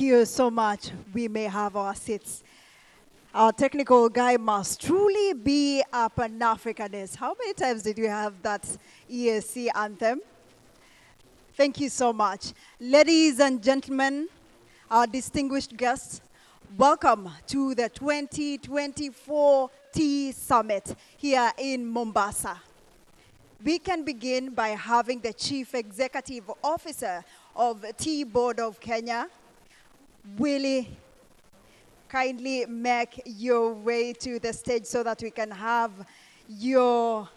you so much. We may have our seats. Our technical guy must truly be a Pan-Africanist. How many times did you have that ESC anthem? Thank you so much. Ladies and gentlemen, our distinguished guests, welcome to the 2024 Tea Summit here in Mombasa. We can begin by having the Chief Executive Officer of Tea Board of Kenya, Willie, kindly make your way to the stage so that we can have your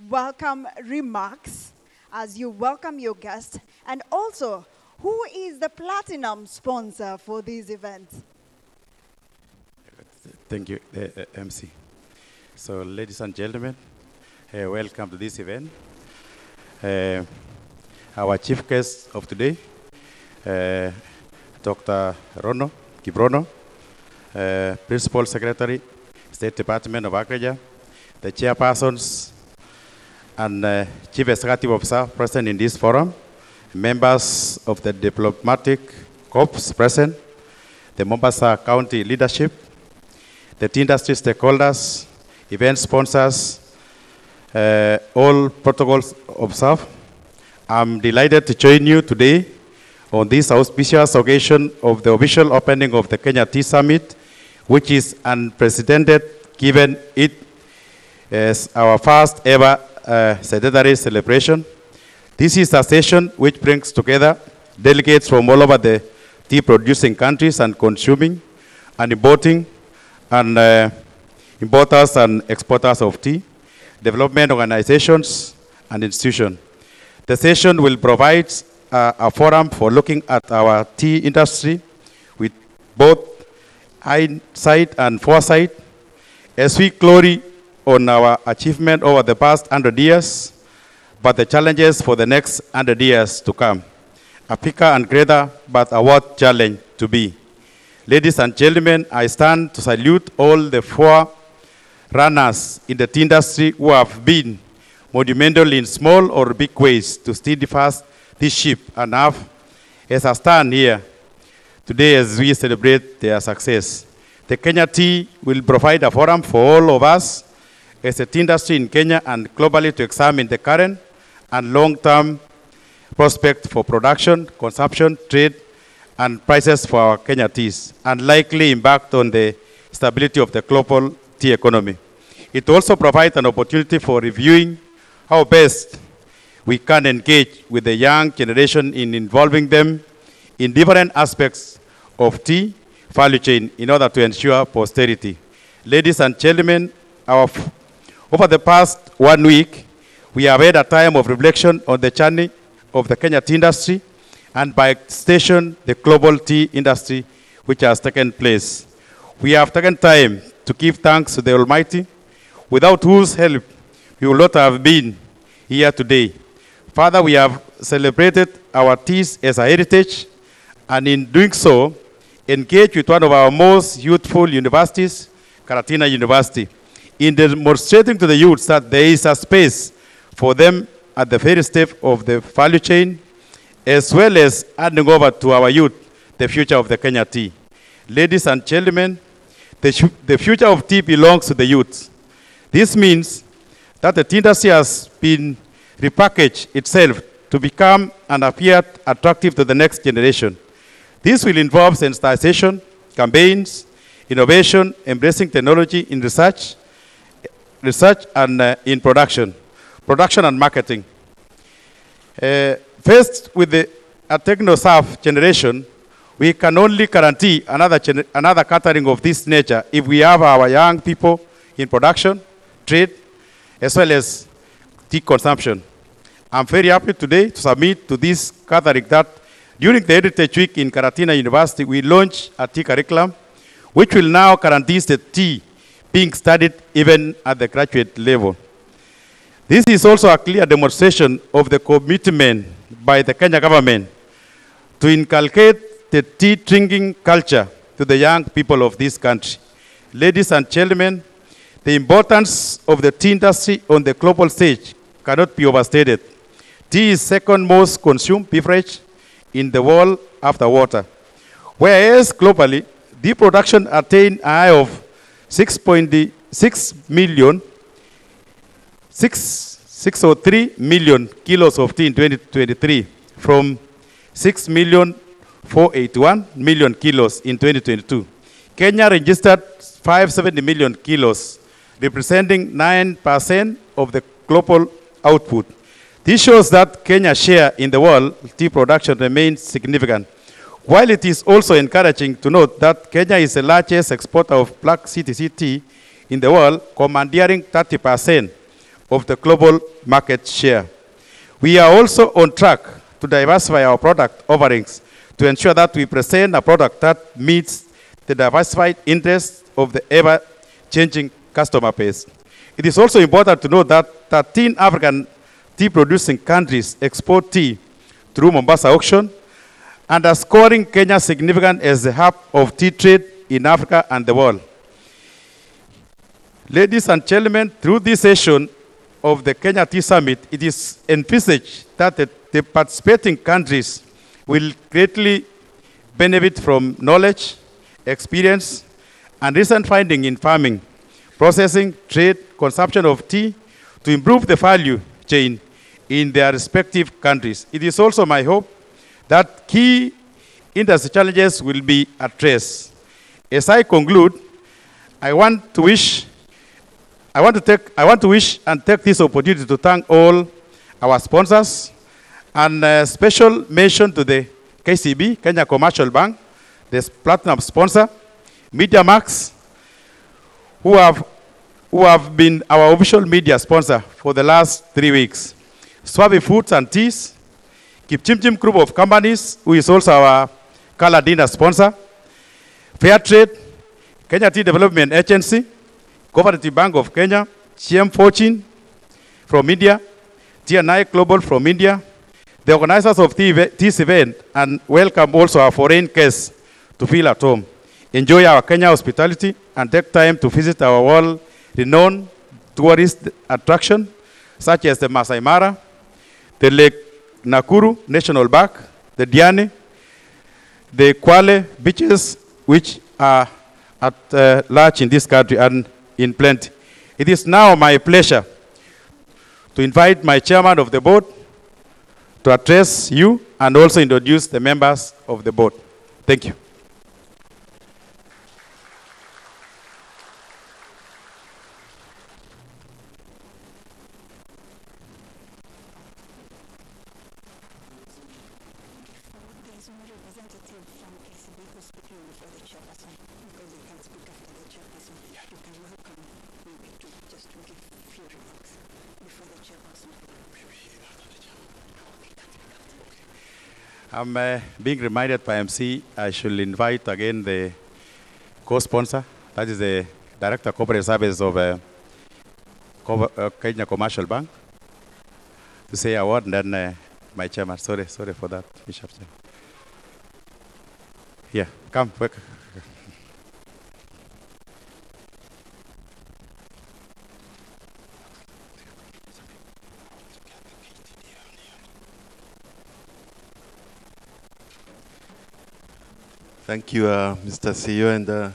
welcome remarks as you welcome your guests, and also who is the platinum sponsor for this event? Thank you, MC. So, ladies and gentlemen, welcome to this event. Our chief guest of today, Dr. Rono Kibrono, Principal Secretary, State Department of Agriculture, the chairpersons and Chief Executive Officer present in this forum, members of the diplomatic corps present, the Mombasa County leadership, the tea industry stakeholders, event sponsors, all protocols observed. I'm delighted to join you today on this auspicious occasion of the official opening of the Kenya Tea Summit, which is unprecedented given it as our first ever Centenary celebration. This is a session which brings together delegates from all over the tea producing countries and consuming and importing and importers and exporters of tea, development organizations and institutions. The session will provide a forum for looking at our tea industry with both hindsight and foresight as we glory on our achievement over the past 100 years, but the challenges for the next 100 years to come. A bigger and greater, but a worth challenge to be. Ladies and gentlemen, I stand to salute all the four runners in the tea industry who have been monumental in small or big ways to steadfast this ship and have, as I stand here today as we celebrate their success. The Kenya Tea will provide a forum for all of us as a tea industry in Kenya and globally to examine the current and long-term prospect for production, consumption, trade, and prices for our Kenya teas, and likely impact on the stability of the global tea economy. It also provides an opportunity for reviewing how best we can engage with the young generation in involving them in different aspects of tea value chain in order to ensure posterity. Ladies and gentlemen, over the past 1 week, we have had a time of reflection on the journey of the Kenya tea industry and by extension, the global tea industry which has taken place. We have taken time to give thanks to the Almighty, without whose help we would not have been here today. Father, we have celebrated our teas as a heritage, and in doing so, engaged with one of our most youthful universities, Karatina University, in demonstrating to the youths that there is a space for them at the very step of the value chain, as well as handing over to our youth the future of the Kenya tea. Ladies and gentlemen, the future of tea belongs to the youth. This means that the tea industry has been repackaged itself to become and appear attractive to the next generation. This will involve sensitization, campaigns, innovation, embracing technology in research and in production and marketing. First, with the techno-serve generation, we can only guarantee another catering of this nature if we have our young people in production, trade, as well as tea consumption. I'm very happy today to submit to this gathering that during the Heritage Week in Karatina University, we launched a tea curriculum, which will now guarantee the tea being studied even at the graduate level. This is also a clear demonstration of the commitment by the Kenya government to inculcate the tea drinking culture to the young people of this country. Ladies and gentlemen, the importance of the tea industry on the global stage cannot be overstated. Tea is second most consumed beverage in the world after water. Whereas globally, tea production attained a high of 603 million kilos of tea in 2023 from 6,481 million kilos in 2022. Kenya registered 570 million kilos, representing 9% of the global output. This shows that Kenya's share in the world tea production remains significant. While it is also encouraging to note that Kenya is the largest exporter of black CTC tea in the world, commandeering 30% of the global market share. We are also on track to diversify our product offerings to ensure that we present a product that meets the diversified interests of the ever-changing customer base. It is also important to note that 13 African tea-producing countries export tea through Mombasa auction, underscoring Kenya's significance as the hub of tea trade in Africa and the world. Ladies and gentlemen, through this session of the Kenya Tea Summit, it is envisaged that the participating countries will greatly benefit from knowledge, experience, and recent findings in farming, processing, trade, consumption of tea to improve the value chain in their respective countries. It is also my hope that key industry challenges will be addressed. As I conclude, I want to wish and take this opportunity to thank all our sponsors, and a special mention to the KCB, Kenya Commercial Bank, the platinum sponsor, Media Max, who have been our official media sponsor for the last 3 weeks, Swabi Foods and Teas, Kipchimchim Group of Companies, who is also our Kala Dinner sponsor, Fairtrade, Kenya Tea Development Agency, Cooperative Bank of Kenya, CM Fortune from India, TNI Global from India, the organizers of this event, and welcome also our foreign guests to feel at home. Enjoy our Kenya hospitality and take time to visit our world-renowned tourist attraction, such as the Masai Mara, the Lake Nakuru National Park, the Diani, the Kwale beaches, which are at large in this country and in plenty. It is now my pleasure to invite my chairman of the board to address you and also introduce the members of the board. Thank you. I'm being reminded by MC, I should invite again the co-sponsor, that is the Director of Corporate Service of Kenya Commercial Bank, to say a word, and then my chairman. Sorry for that, Bishop. Yeah, come. Thank you, Mr. CEO and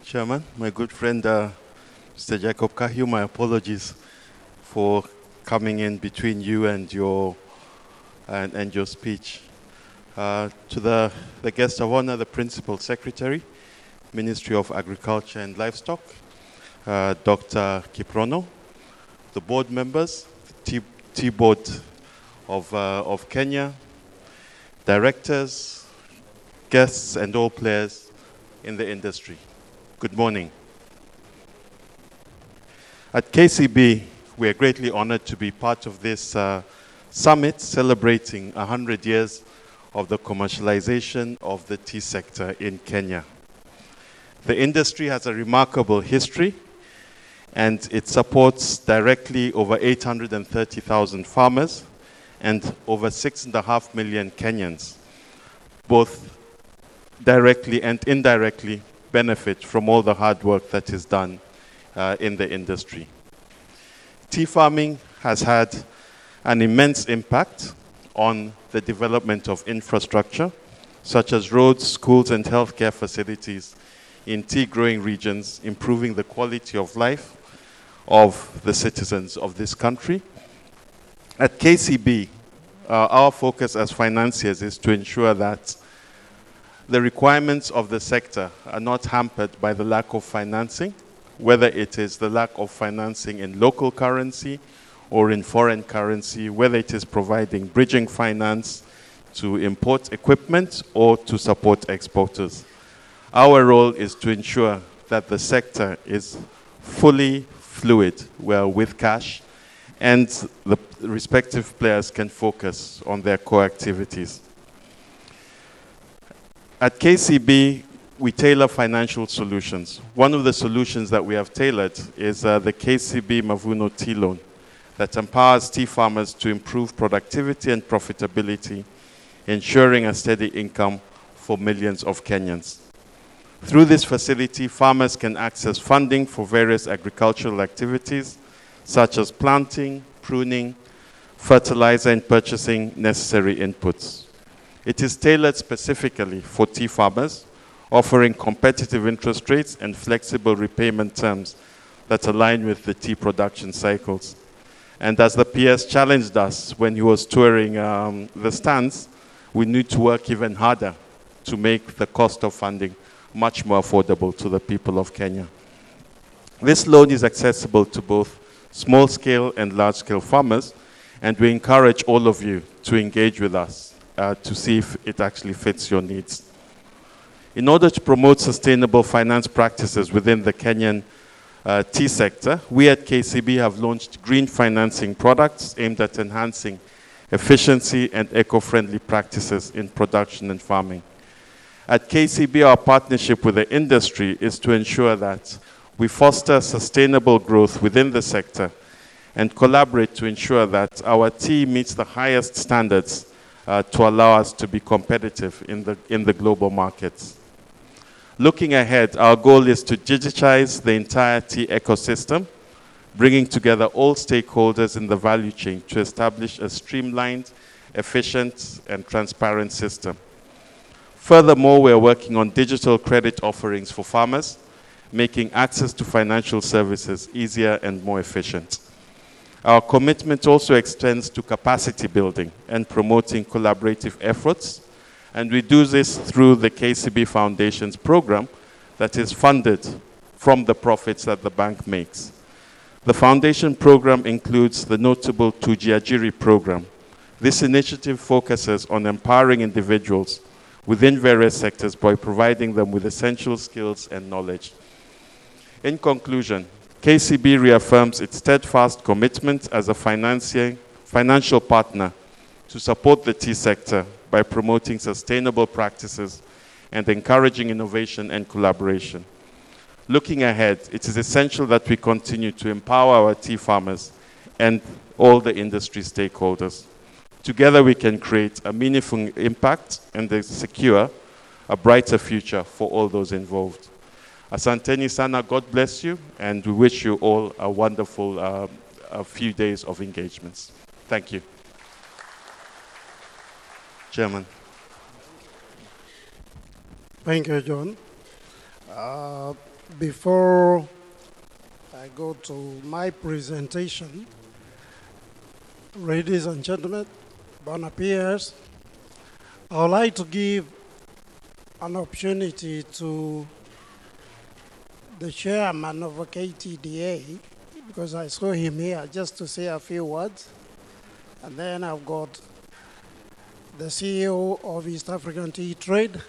Chairman. My good friend, Mr. Jacob Kahyu, my apologies for coming in between you and your speech. To the guest of honor, the Principal Secretary, Ministry of Agriculture and Livestock, Dr. Kiprono, the board members, the Tea Board of Kenya, directors, guests, and all players in the industry. Good morning. At KCB, we are greatly honored to be part of this summit celebrating 100 years of the commercialization of the tea sector in Kenya. The industry has a remarkable history, and it supports directly over 830,000 farmers and over 6.5 million Kenyans, both directly and indirectly benefit from all the hard work that is done in the industry. Tea farming has had an immense impact on the development of infrastructure, such as roads, schools, and healthcare facilities in tea-growing regions, improving the quality of life of the citizens of this country. At KCB, our focus as financiers is to ensure that the requirements of the sector are not hampered by the lack of financing, whether it is the lack of financing in local currency or in foreign currency, whether it is providing bridging finance to import equipment or to support exporters. Our role is to ensure that the sector is fully fluid, well, with cash, and the respective players can focus on their core activities. At KCB, we tailor financial solutions. One of the solutions that we have tailored is the KCB Mavuno Tea Loan that empowers tea farmers to improve productivity and profitability, ensuring a steady income for millions of Kenyans. Through this facility, farmers can access funding for various agricultural activities, such as planting, pruning, fertilizer, and purchasing necessary inputs. It is tailored specifically for tea farmers, offering competitive interest rates and flexible repayment terms that align with the tea production cycles. And as the PS challenged us when he was touring the stands, we need to work even harder to make the cost of funding much more affordable to the people of Kenya. This loan is accessible to both small-scale and large-scale farmers, and we encourage all of you to engage with us to see if it actually fits your needs. In order to promote sustainable finance practices within the Kenyan tea sector, we at KCB have launched green financing products aimed at enhancing efficiency and eco-friendly practices in production and farming. At KCB, our partnership with the industry is to ensure that we foster sustainable growth within the sector and collaborate to ensure that our tea meets the highest standards to allow us to be competitive in the global markets. Looking ahead, our goal is to digitize the entire tea ecosystem, bringing together all stakeholders in the value chain to establish a streamlined, efficient, and transparent system. Furthermore, we are working on digital credit offerings for farmers, making access to financial services easier and more efficient. Our commitment also extends to capacity building and promoting collaborative efforts, and we do this through the KCB Foundation's program that is funded from the profits that the bank makes. The foundation program includes the notable Tujiajiri program. This initiative focuses on empowering individuals within various sectors by providing them with essential skills and knowledge. In conclusion, KCB reaffirms its steadfast commitment as a financial partner to support the tea sector by promoting sustainable practices and encouraging innovation and collaboration. Looking ahead, it is essential that we continue to empower our tea farmers and all the industry stakeholders. Together we can create a meaningful impact and secure a brighter future for all those involved. Asanteni sana, God bless you, and we wish you all a wonderful a few days of engagements. Thank you. Chairman. Thank you, John. Before I go to my presentation, ladies and gentlemen, Bona peers, I would like to give an opportunity to the chairman of KTDA, because I saw him here, just to say a few words. And then I've got the CEO of East African Tea Trade.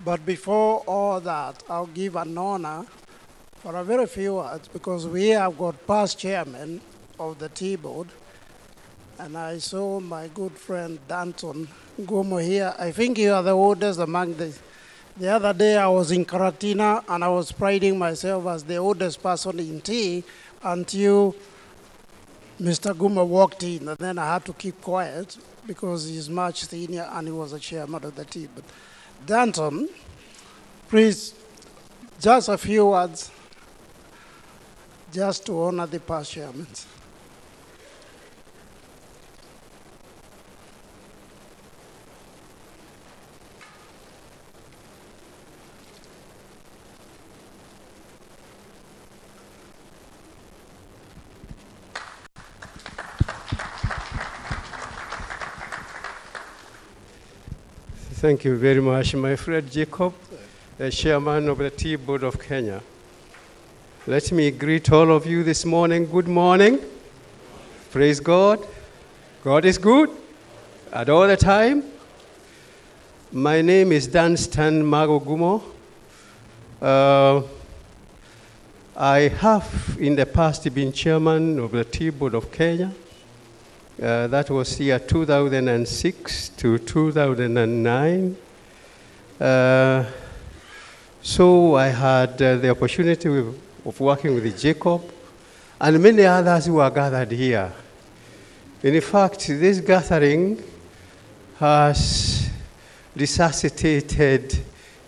But before all that, I'll give an honor for a very few words, because we have got past chairman of the tea board. And I saw my good friend Danton Gomo here. I think you are the oldest among the other day I was in Karatina and I was priding myself as the oldest person in tea until Mr. Guma walked in, and then I had to keep quiet because he's much senior and he was a chairman of the tea. But Danton, please, just a few words just to honor the past chairmen. Thank you very much, my friend Jacob, the chairman of the Tea Board of Kenya. Let me greet all of you this morning. Good morning. Praise God. God is good at all the time. My name is Danstan Magogumo. I have in the past been chairman of the Tea Board of Kenya. That was year 2006 to 2009. So I had the opportunity of working with Jacob and many others who are gathered here. In fact, this gathering has resuscitated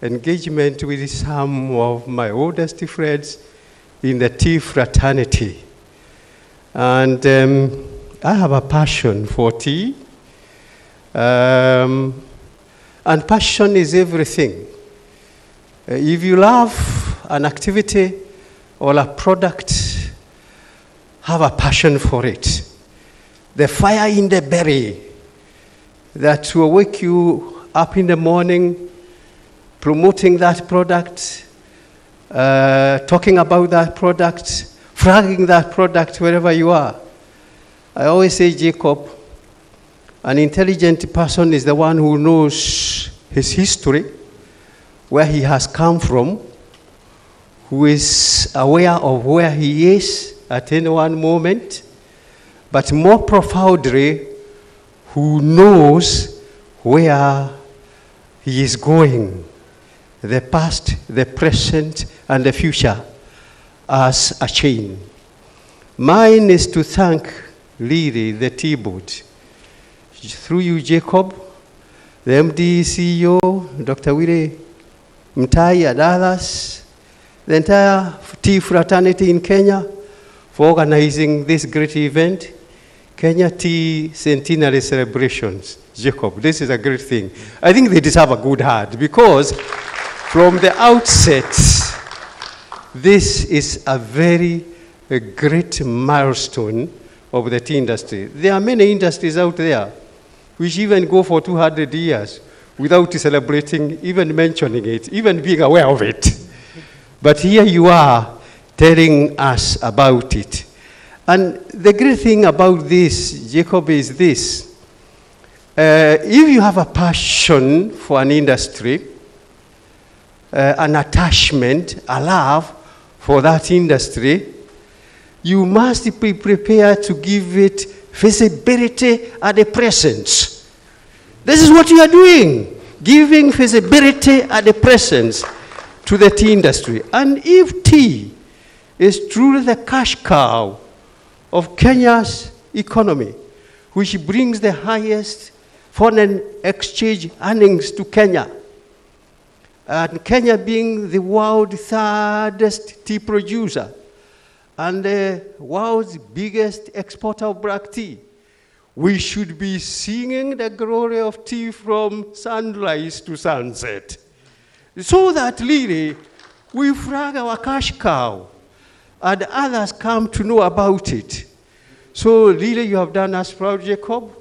engagement with some of my oldest friends in the tea fraternity. And I have a passion for tea. And passion is everything. If you love an activity or a product, have a passion for it. The fire in the belly that will wake you up in the morning, promoting that product, talking about that product, flagging that product wherever you are. I always say, Jacob, an intelligent person is the one who knows his history, where he has come from, who is aware of where he is at any one moment, but more profoundly, who knows where he is going, the past, the present, and the future as a chain. Mine is to thank really the Tea Board. Through you, Jacob, the MD, CEO, Dr. Willie Mtai, and others, the entire tea fraternity in Kenya for organizing this great event, Kenya Tea Centenary celebrations. Jacob, this is a great thing. I think they deserve a good heart because from the outset, this is a very great milestone of the tea industry. There are many industries out there which even go for 200 years without celebrating, even mentioning it, even being aware of it. But here you are telling us about it. And the great thing about this, Jacob, is this. If you have a passion for an industry, an attachment, a love for that industry, you must be prepared to give it visibility at the presence. This is what you are doing, giving visibility at the presence to the tea industry. And if tea is truly the cash cow of Kenya's economy, which brings the highest foreign exchange earnings to Kenya, and Kenya being the world's thirdest tea producer, and the world's biggest exporter of black tea, we should be singing the glory of tea from sunrise to sunset. So that really we flag our cash cow and others come to know about it. So really you have done us proud, Jacob,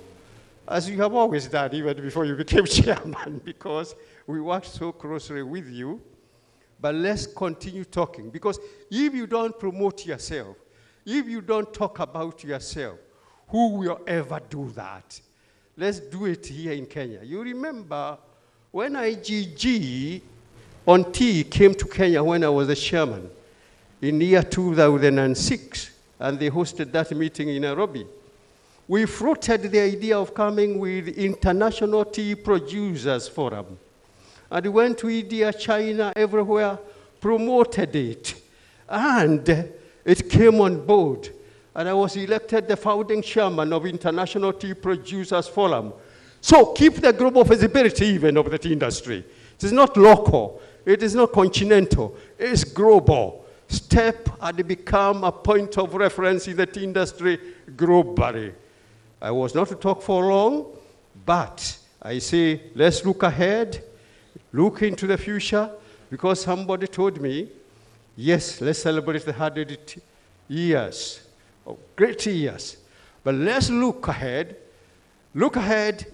as you have always done even before you became chairman, because we worked so closely with you. But let's continue talking, because if you don't promote yourself, if you don't talk about yourself, who will ever do that? Let's do it here in Kenya. You remember when IGG on tea came to Kenya when I was the chairman in the year 2006, and they hosted that meeting in Nairobi. We floated the idea of coming with International Tea Producers Forum. And we went to India, China, everywhere, promoted it. And it came on board. And I was elected the founding chairman of International Tea Producers Forum. So keep the global visibility even of the tea industry. It is not local. It is not continental. It is global. Step and become a point of reference in the tea industry globally. I was not to talk for long, but I say, let's look ahead. Look into the future, because somebody told me, yes, let's celebrate the 100 years, great years. But let's look ahead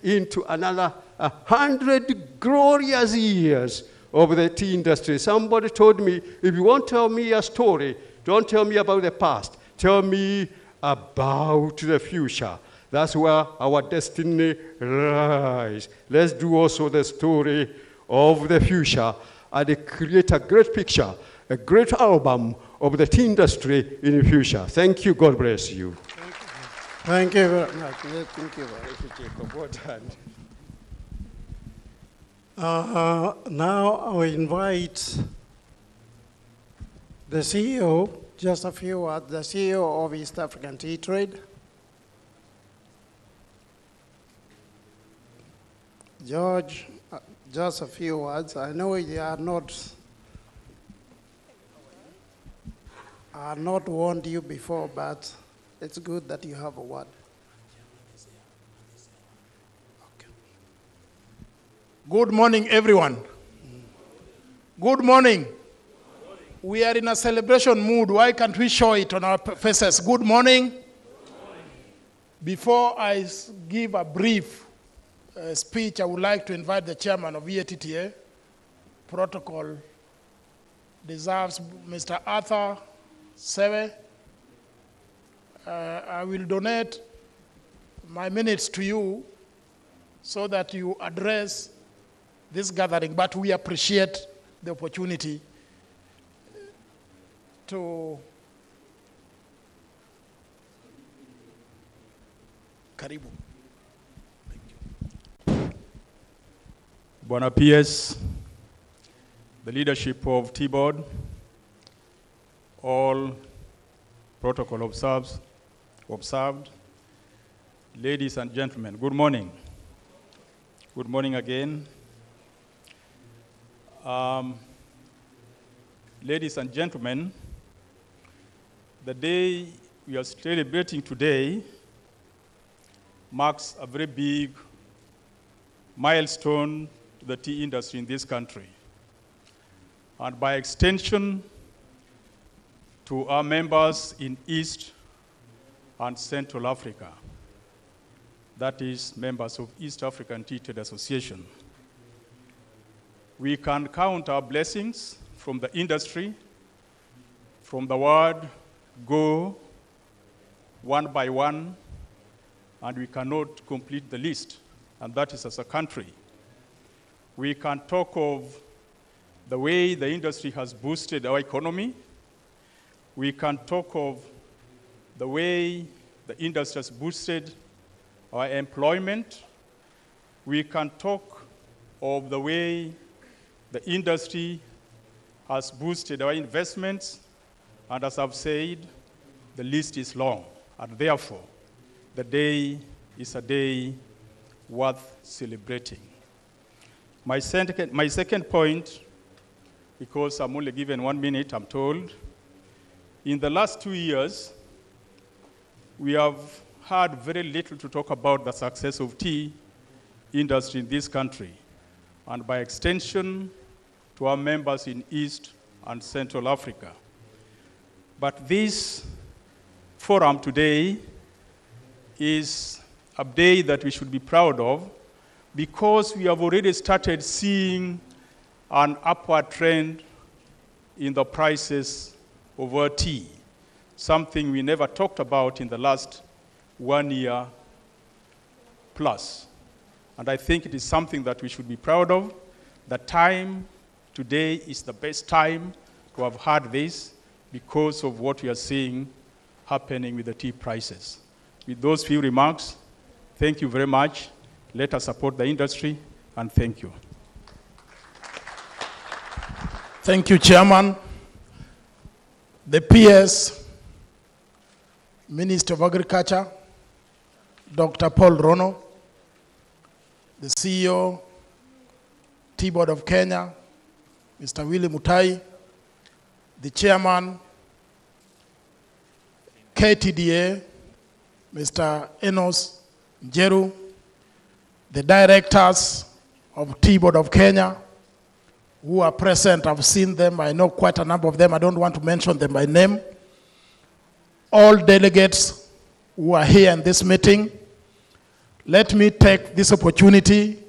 into another 100 glorious years of the tea industry. Somebody told me, if you want to tell me a story, don't tell me about the past. Tell me about the future. That's where our destiny lies. Let's do also the story of the future and create a great picture, a great album of the tea industry in the future. Thank you. God bless you. Thank you very much. Thank you very much. Well done. Now I will invite the CEO, just a few words, the CEO of East African Tea Trade. George, just a few words. I know you are not warned you before, but it's good that you have a word. Okay. Good morning, everyone. Good morning. We are in a celebration mood. Why can't we show it on our faces? Good morning. Before I give a brief speech, I would like to invite the chairman of EATTA. Protocol deserves Mr. Arthur Sewe. I will donate my minutes to you so that you address this gathering, but we appreciate the opportunity to Karibu. Bwana PS, the leadership of T-Board, all protocol observed, ladies and gentlemen, good morning. Good morning again. Ladies and gentlemen, the day we are celebrating today marks a very big milestone to the tea industry in this country, and by extension to our members in East and Central Africa, that is members of East African Tea Trade Association. We can count our blessings from the industry, from the word go, one by one, and we cannot complete the list, and that is as a country. We can talk of the way the industry has boosted our economy. We can talk of the way the industry has boosted our employment. We can talk of the way the industry has boosted our investments, and as I've said, the list is long, and therefore, the day is a day worth celebrating. My second point, because I'm only given 1 minute, I'm told, in the last 2 years, we have had very little to talk about the success of tea industry in this country, and by extension, to our members in East and Central Africa. But this forum today is a day that we should be proud of, because we have already started seeing an upward trend in the prices of our tea, something we never talked about in the last 1 year plus. And I think it is something that we should be proud of. The time today is the best time to have had this because of what we are seeing happening with the tea prices. With those few remarks, thank you very much. Let us support the industry, and thank you. Thank you, Chairman. The PS, Minister of Agriculture, Dr. Paul Rono, the CEO, T-Board of Kenya, Mr. Willie Mutai, the Chairman, KTDA, Mr. Enos Njeru, the directors of T-Board of Kenya who are present. I've seen them. I know quite a number of them. I don't want to mention them by name. All delegates who are here in this meeting, let me take this opportunity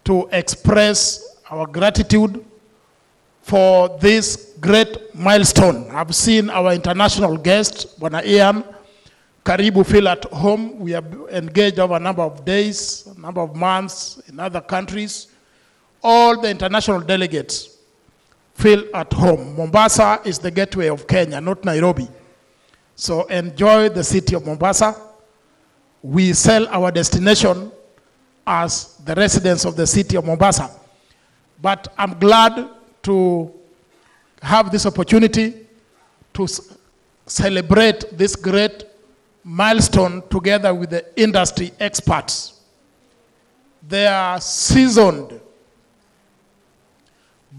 to express our gratitude for this great milestone. I've seen our international guest, Bwana Ian, Karibu feel at home. We have engaged over a number of days, a number of months in other countries. All the international delegates feel at home. Mombasa is the gateway of Kenya, not Nairobi. So enjoy the city of Mombasa. We sell our destination as the residents of the city of Mombasa. But I'm glad to have this opportunity to celebrate this great milestone together with the industry experts. They are seasoned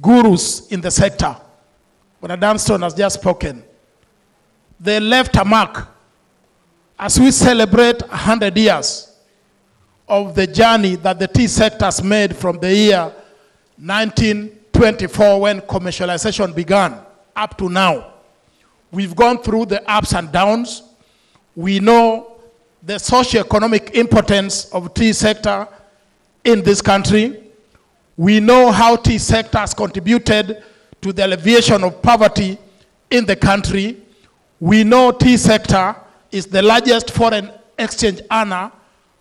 gurus in the sector. When Dunston has just spoken, they left a mark as we celebrate 100 years of the journey that the tea sector has made from the year 1924 when commercialization began up to now. We've gone through the ups and downs. We know the socio-economic importance of tea sector in this country. We know how tea sector has contributed to the alleviation of poverty in the country. We know tea sector is the largest foreign exchange earner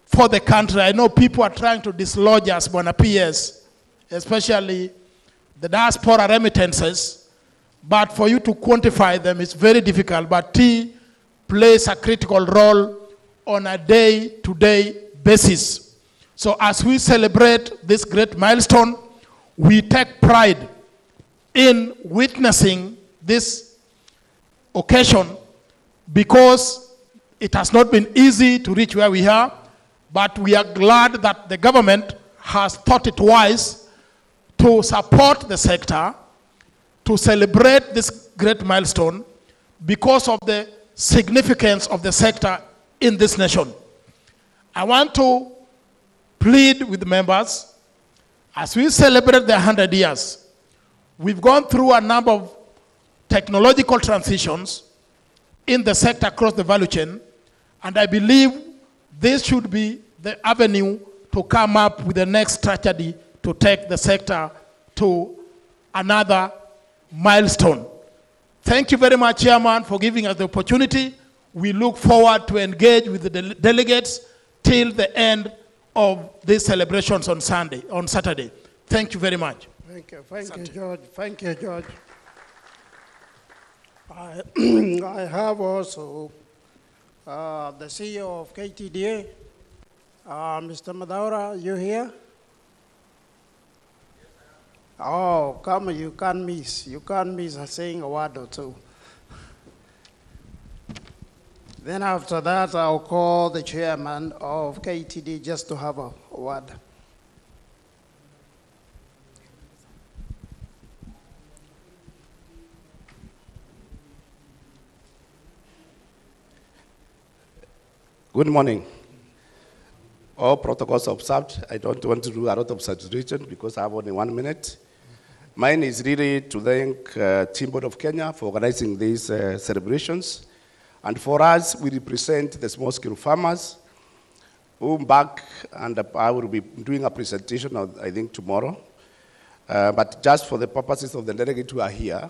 for the country. I know people are trying to dislodge us, Bwana PS, especially the diaspora remittances, but for you to quantify them is very difficult. But tea plays a critical role on a day-to-day basis. So as we celebrate this great milestone, we take pride in witnessing this occasion because it has not been easy to reach where we are, but we are glad that the government has thought it wise to support the sector, to celebrate this great milestone because of the significance of the sector in this nation. I want to plead with members, as we celebrate the 100 years, we've gone through a number of technological transitions in the sector across the value chain, and I believe this should be the avenue to come up with the next strategy to take the sector to another milestone. Thank you very much, Chairman, for giving us the opportunity. We look forward to engage with the delegates till the end of these celebrations on Saturday. Thank you very much. Thank you, George. Thank you, George. I have also the CEO of KTDA, Mr. Madaura. You here? Oh, come, you can't miss. You can't miss saying a word or two. Then after that, I'll call the chairman of KTD just to have a word. Good morning. All protocols observed. I don't want to do a lot of saturation because I have only 1 minute. Mine is really to thank Team Board of Kenya for organizing these celebrations. And for us, we represent the small-scale farmers who back, and I will be doing a presentation, I think, tomorrow. But just for the purposes of the delegates who are here,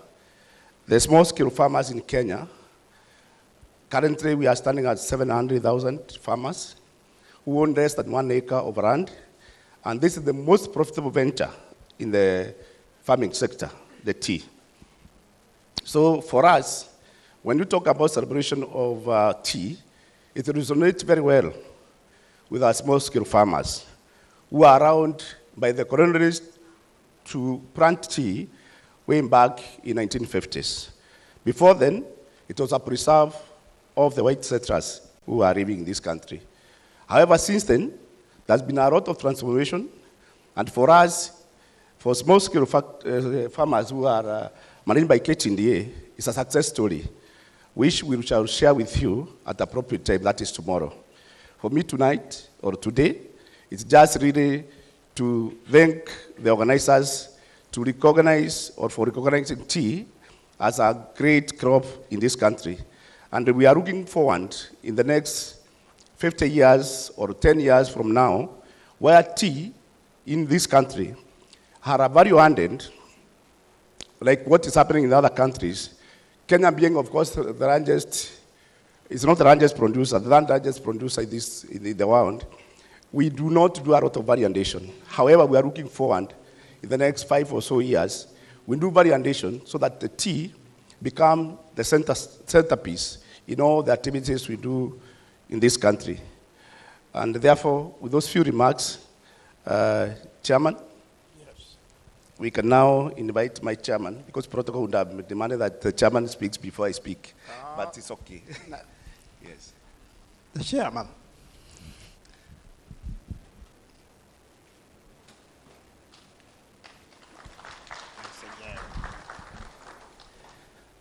the small-scale farmers in Kenya, currently we are standing at 700,000 farmers who own less than 1 acre of land. And this is the most profitable venture in the farming sector, the tea. So for us, when we talk about celebration of tea, it resonates very well with our small-scale farmers who are around by the colonialists to plant tea way back in 1950s. Before then, it was a preserve of the white settlers who are living in this country. However, since then, there's been a lot of transformation, and for us, for small-scale farmers who are managed by KTDA, it's a success story, which we shall share with you at the appropriate time, that is tomorrow. For me tonight, or today, it's just really to thank the organizers to recognize, or for recognizing tea as a great crop in this country. And we are looking forward in the next 50 years or 10 years from now, where tea in this country are value-added, like what is happening in other countries. Kenya being, of course, the largest, it's not the largest producer, the largest producer in the world. We do not do a lot of variation. However, we are looking forward in the next 5 or so years, we do variation so that the tea become the centerpiece in all the activities we do in this country. And therefore, with those few remarks, Chairman, yes, we can now invite my chairman, because protocol would have demanded that the chairman speaks before I speak, but it's okay. Yes. The chairman.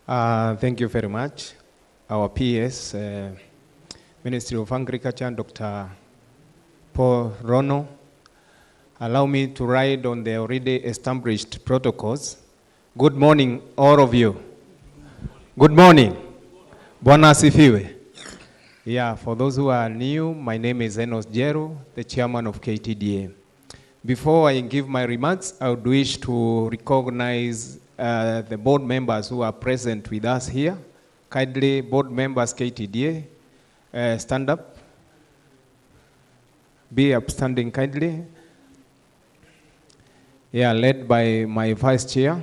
Thank you very much. Our PS, Ministry of Agriculture, Dr. Paul Rono, allow me to ride on the already established protocols. Good morning, all of you. Good morning. Bwana asifiwe. Yeah, for those who are new, my name is Enos Jeru, the chairman of KTDA. Before I give my remarks, I would wish to recognize the board members who are present with us here. Kindly, board members KTDA, stand up. Be upstanding kindly. Yeah, led by my vice chair.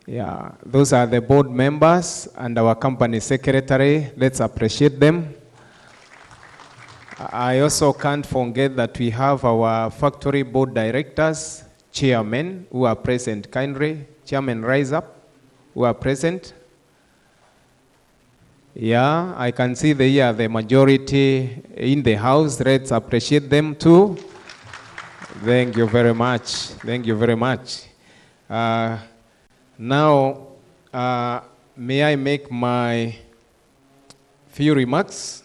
Yeah, those are the board members and our company secretary. Let's appreciate them. I also can't forget that we have our factory board directors, chairmen who are present kindly. Chairman, rise up, who are present. Yeah, I can see the majority in the house. Let's appreciate them too. Thank you very much. Thank you very much. Now, may I make my few remarks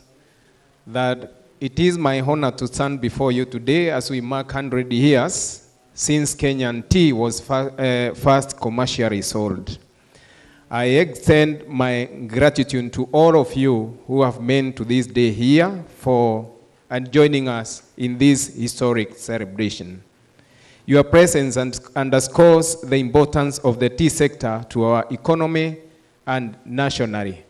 that it is my honor to stand before you today as we mark 100 years since Kenyan tea was first commercially sold. I extend my gratitude to all of you who have made to this day here and joining us in this historic celebration. Your presence underscores the importance of the tea sector to our economy and nationally.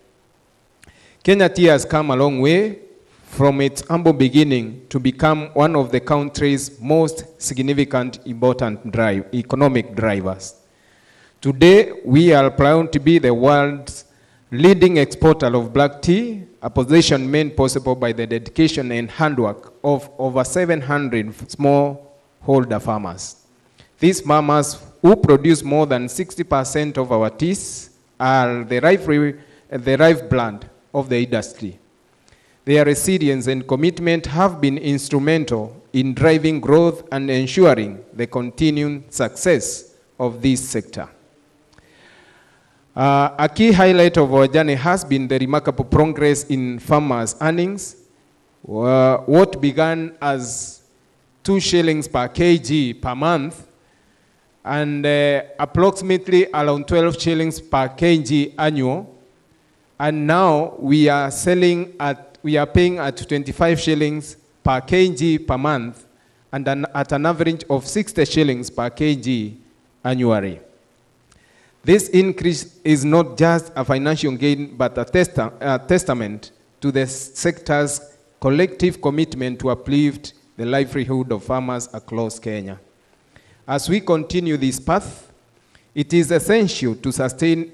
Kenya tea has come a long way from its humble beginning to become one of the country's most significant important economic drivers. Today, we are proud to be the world's leading exporter of black tea, a position made possible by the dedication and handwork of over 700 smallholder farmers. These farmers, who produce more than 60% of our teas, are the lifeblood of the industry. Their resilience and commitment have been instrumental in driving growth and ensuring the continued success of this sector. A key highlight of our journey has been the remarkable progress in farmers' earnings. What began as 2 shillings per kg per month and approximately around 12 shillings per kg annual. And now we are paying at 25 shillings per kg per month and at an average of 60 shillings per kg annually. This increase is not just a financial gain, but a testament to the sector's collective commitment to uplift the livelihood of farmers across Kenya. As we continue this path, it is essential to sustain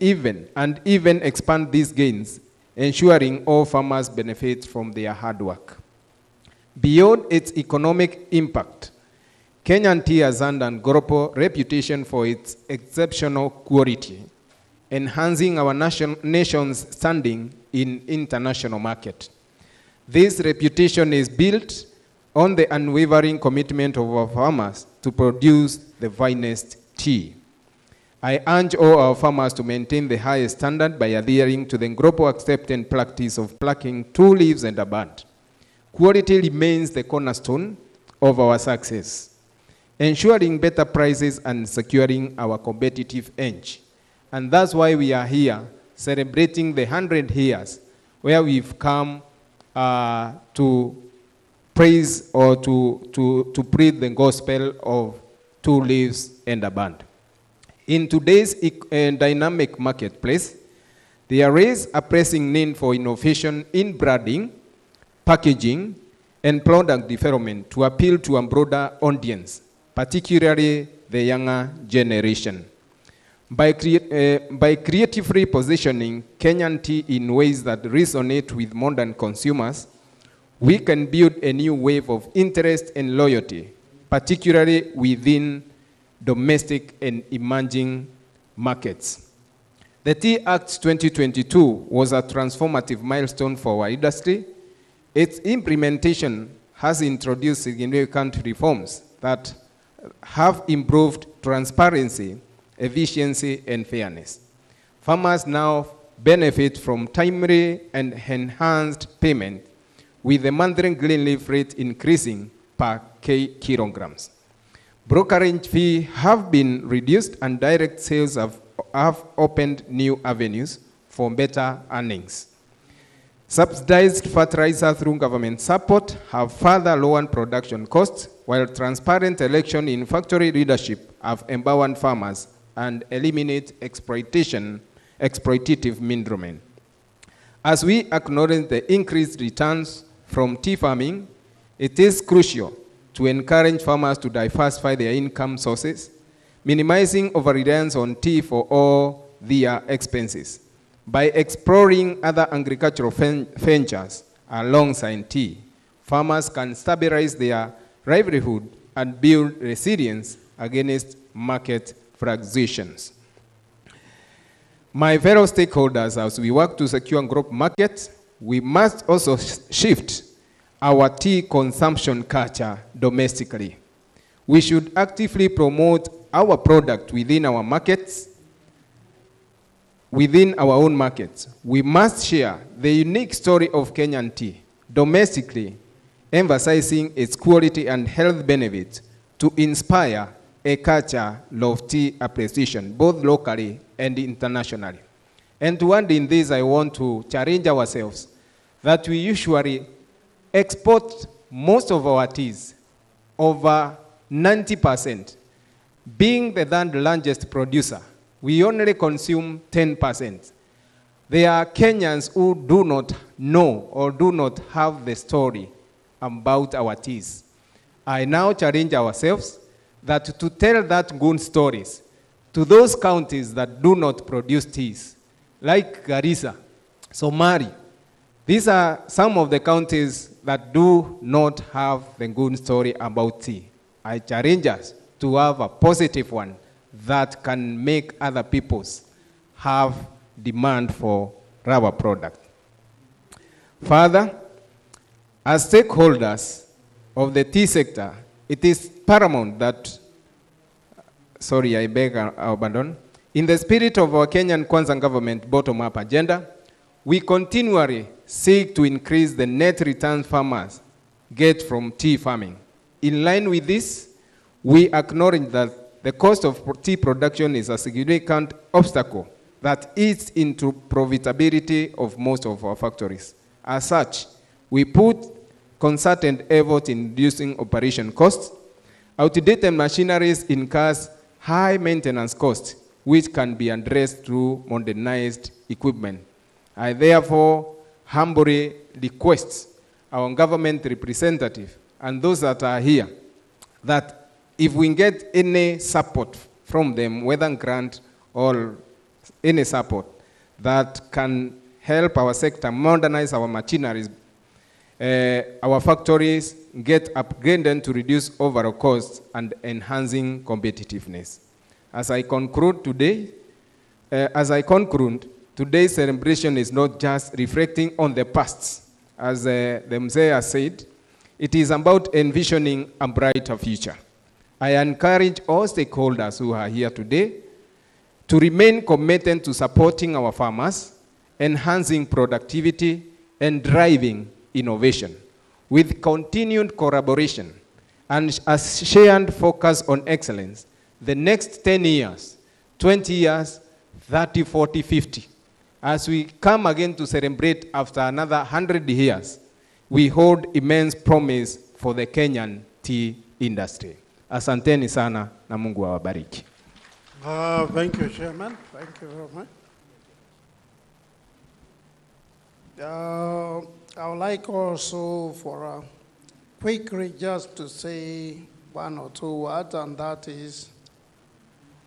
and even expand these gains, ensuring all farmers benefit from their hard work. Beyond its economic impact, Kenyan tea has earned a global reputation for its exceptional quality, enhancing our nation's standing in international market. This reputation is built on the unwavering commitment of our farmers to produce the finest tea. I urge all our farmers to maintain the highest standard by adhering to the global accepted practice of plucking 2 leaves and a bud. Quality remains the cornerstone of our success, ensuring better prices and securing our competitive edge. And that's why we are here celebrating the 100 years where we've come to praise or to preach the gospel of two leaves and a band. In today's dynamic marketplace, there is a pressing need for innovation in branding, packaging, and product development to appeal to a broader audience, particularly the younger generation. By creatively positioning Kenyan tea in ways that resonate with modern consumers, we can build a new wave of interest and loyalty, particularly within domestic and emerging markets. The Tea Act 2022 was a transformative milestone for our industry. Its implementation has introduced significant reforms that have improved transparency, efficiency, and fairness. Farmers now benefit from timely and enhanced payment, with the monthly green leaf rate increasing per kilograms. Brokerage fees have been reduced and direct sales have opened new avenues for better earnings. Subsidized fertilizer through government support have further lowered production costs, while transparent election in factory leadership have empowered farmers and eliminate exploitative middlemen. As we acknowledge the increased returns from tea farming, it is crucial to encourage farmers to diversify their income sources, minimizing over-reliance on tea for all their expenses. By exploring other agricultural ventures alongside tea, farmers can stabilize their livelihood and build resilience against market fluctuations. My fellow stakeholders, as we work to secure growth markets, we must also shift our tea consumption culture domestically. We should actively promote our product within our markets, within our own markets. We must share the unique story of Kenyan tea domestically, emphasizing its quality and health benefits to inspire a culture of tea appreciation, both locally and internationally. And to end in this, I want to challenge ourselves that we usually export most of our teas, over 90%. Being the third largest producer, we only consume 10%. There are Kenyans who do not know or do not have the story about our teas. I now challenge ourselves that to tell that good stories to those counties that do not produce teas, like Garissa, Somali. These are some of the counties that do not have the good story about tea. I challenge us to have a positive one that can make other peoples have demand for our product. Further, as stakeholders of the tea sector, it is paramount that, in the spirit of our Kenyan Kwanza government bottom-up agenda, we continually seek to increase the net returns farmers get from tea farming. In line with this, we acknowledge that the cost of tea production is a significant obstacle that eats into profitability of most of our factories. As such, we put concerted effort in reducing operation costs. Outdated machineries incurs high maintenance costs, which can be addressed through modernized equipment. I therefore humbly request our government representative and those that are here that if we get any support from them, whether grant or any support that can help our sector modernize our machineries, our factories get upgraded to reduce overall costs and enhancing competitiveness. As I conclude, today's celebration is not just reflecting on the past, as the Mzee has said. It is about envisioning a brighter future. I encourage all stakeholders who are here today to remain committed to supporting our farmers, enhancing productivity, and driving innovation. With continued collaboration and a shared focus on excellence, the next 10 years, 20 years, 30, 40, 50, as we come again to celebrate after another 100 years, we hold immense promise for the Kenyan tea industry. Asanteni sana na Mungu awabariki. Thank you, Chairman. Thank you very much. I would like also for a quickly just to say one or two words, and that is,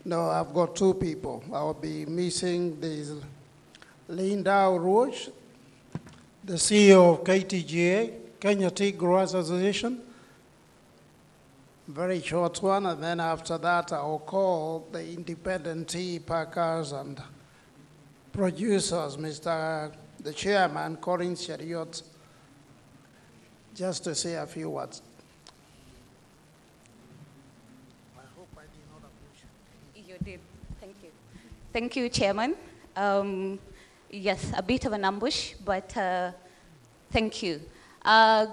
no, I've got two people. I will be missing this Linda Rouge, the CEO of KTGA, Kenya Tea Growers Association. Very short one, and then after that I'll call the independent tea packers and producers, the chairman, Corin Chariot, just to say a few words. I hope I did not ambush. You did. Thank you. Thank you, Chairman. Yes, a bit of an ambush, but thank you.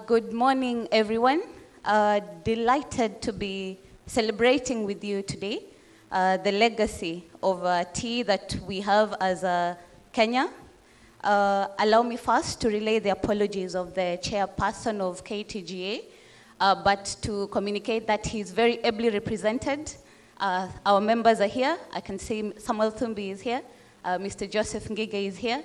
Good morning, everyone. Delighted to be celebrating with you today the legacy of tea that we have as Kenya. Allow me first to relay the apologies of the chairperson of KTGA, but to communicate that he's very ably represented. Our members are here. I can see Samuel Thumbi is here. Mr. Joseph Ngige is here.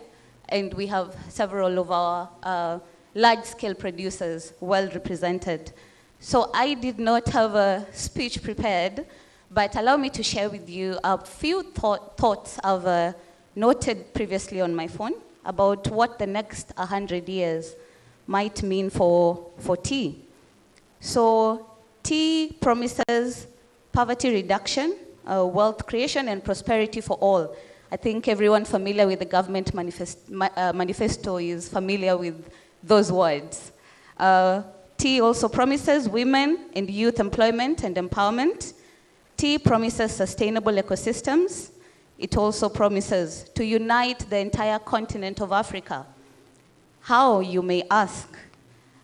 And we have several of our large-scale producers well represented. So I did not have a speech prepared, but allow me to share with you a few thoughts I've noted previously on my phone about what the next 100 years might mean for tea. So tea promises poverty reduction, wealth creation, and prosperity for all. I think everyone familiar with the government manifesto is familiar with those words. Tea also promises women and youth employment and empowerment. Tea promises sustainable ecosystems. It also promises to unite the entire continent of Africa. How, you may ask?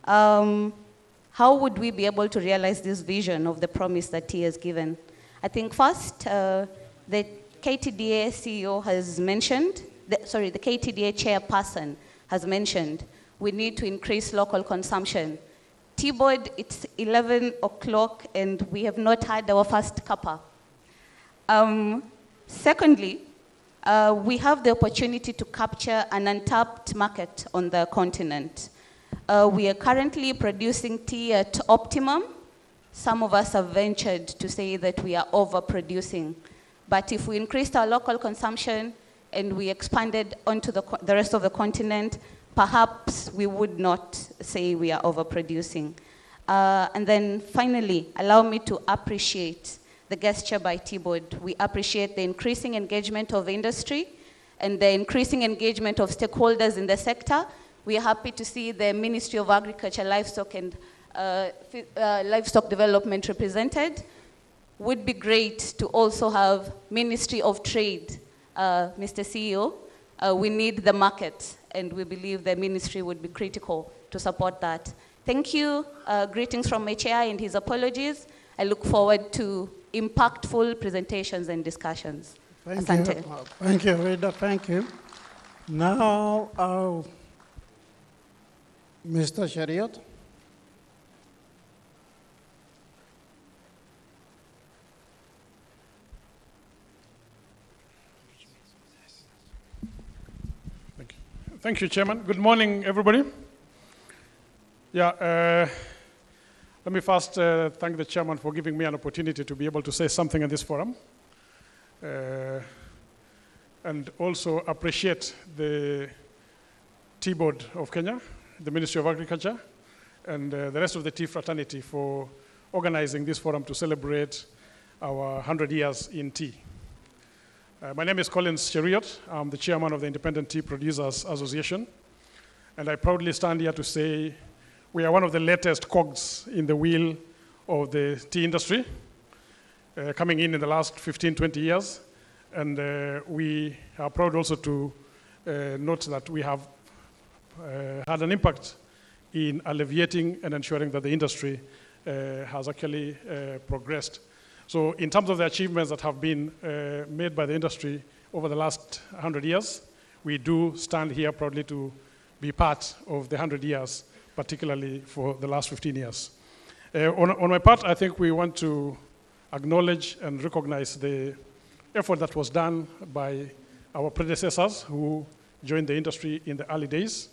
How would we be able to realize this vision of the promise that tea has given? I think first, the KTDA CEO has mentioned, the KTDA chairperson has mentioned, we need to increase local consumption. Tea board, it's 11 o'clock and we have not had our first cuppa. Secondly, we have the opportunity to capture an untapped market on the continent. We are currently producing tea at optimum. Some of us have ventured to say that we are overproducing. But if we increased our local consumption and we expanded onto the rest of the continent, perhaps we would not say we are overproducing. And then finally, allow me to appreciate the gesture by Tea Board. We appreciate the increasing engagement of industry and the increasing engagement of stakeholders in the sector. We are happy to see the Ministry of Agriculture, Livestock and Livestock Development represented. Would be great to also have Ministry of Trade, Mr. CEO. We need the market, and we believe the ministry would be critical to support that. Thank you. Greetings from my chair and his apologies. I look forward to impactful presentations and discussions. Thank you. Thank you, Rita. Thank you. Now, Mr. Chariot. Thank you, Chairman. Good morning, everybody. Yeah, let me first thank the Chairman for giving me an opportunity to be able to say something in this forum. And also appreciate the Tea Board of Kenya, the Ministry of Agriculture, and the rest of the tea fraternity for organizing this forum to celebrate our 100 years in tea. My name is Collins Cheriot. I'm the chairman of the Independent Tea Producers Association. And I proudly stand here to say we are one of the latest cogs in the wheel of the tea industry, coming in the last 15, 20 years. And we are proud also to note that we have had an impact in alleviating and ensuring that the industry has actually progressed. So in terms of the achievements that have been made by the industry over the last 100 years, we do stand here proudly to be part of the 100 years particularly for the last 15 years. On my part, I think we want to acknowledge and recognize the effort that was done by our predecessors who joined the industry in the early days,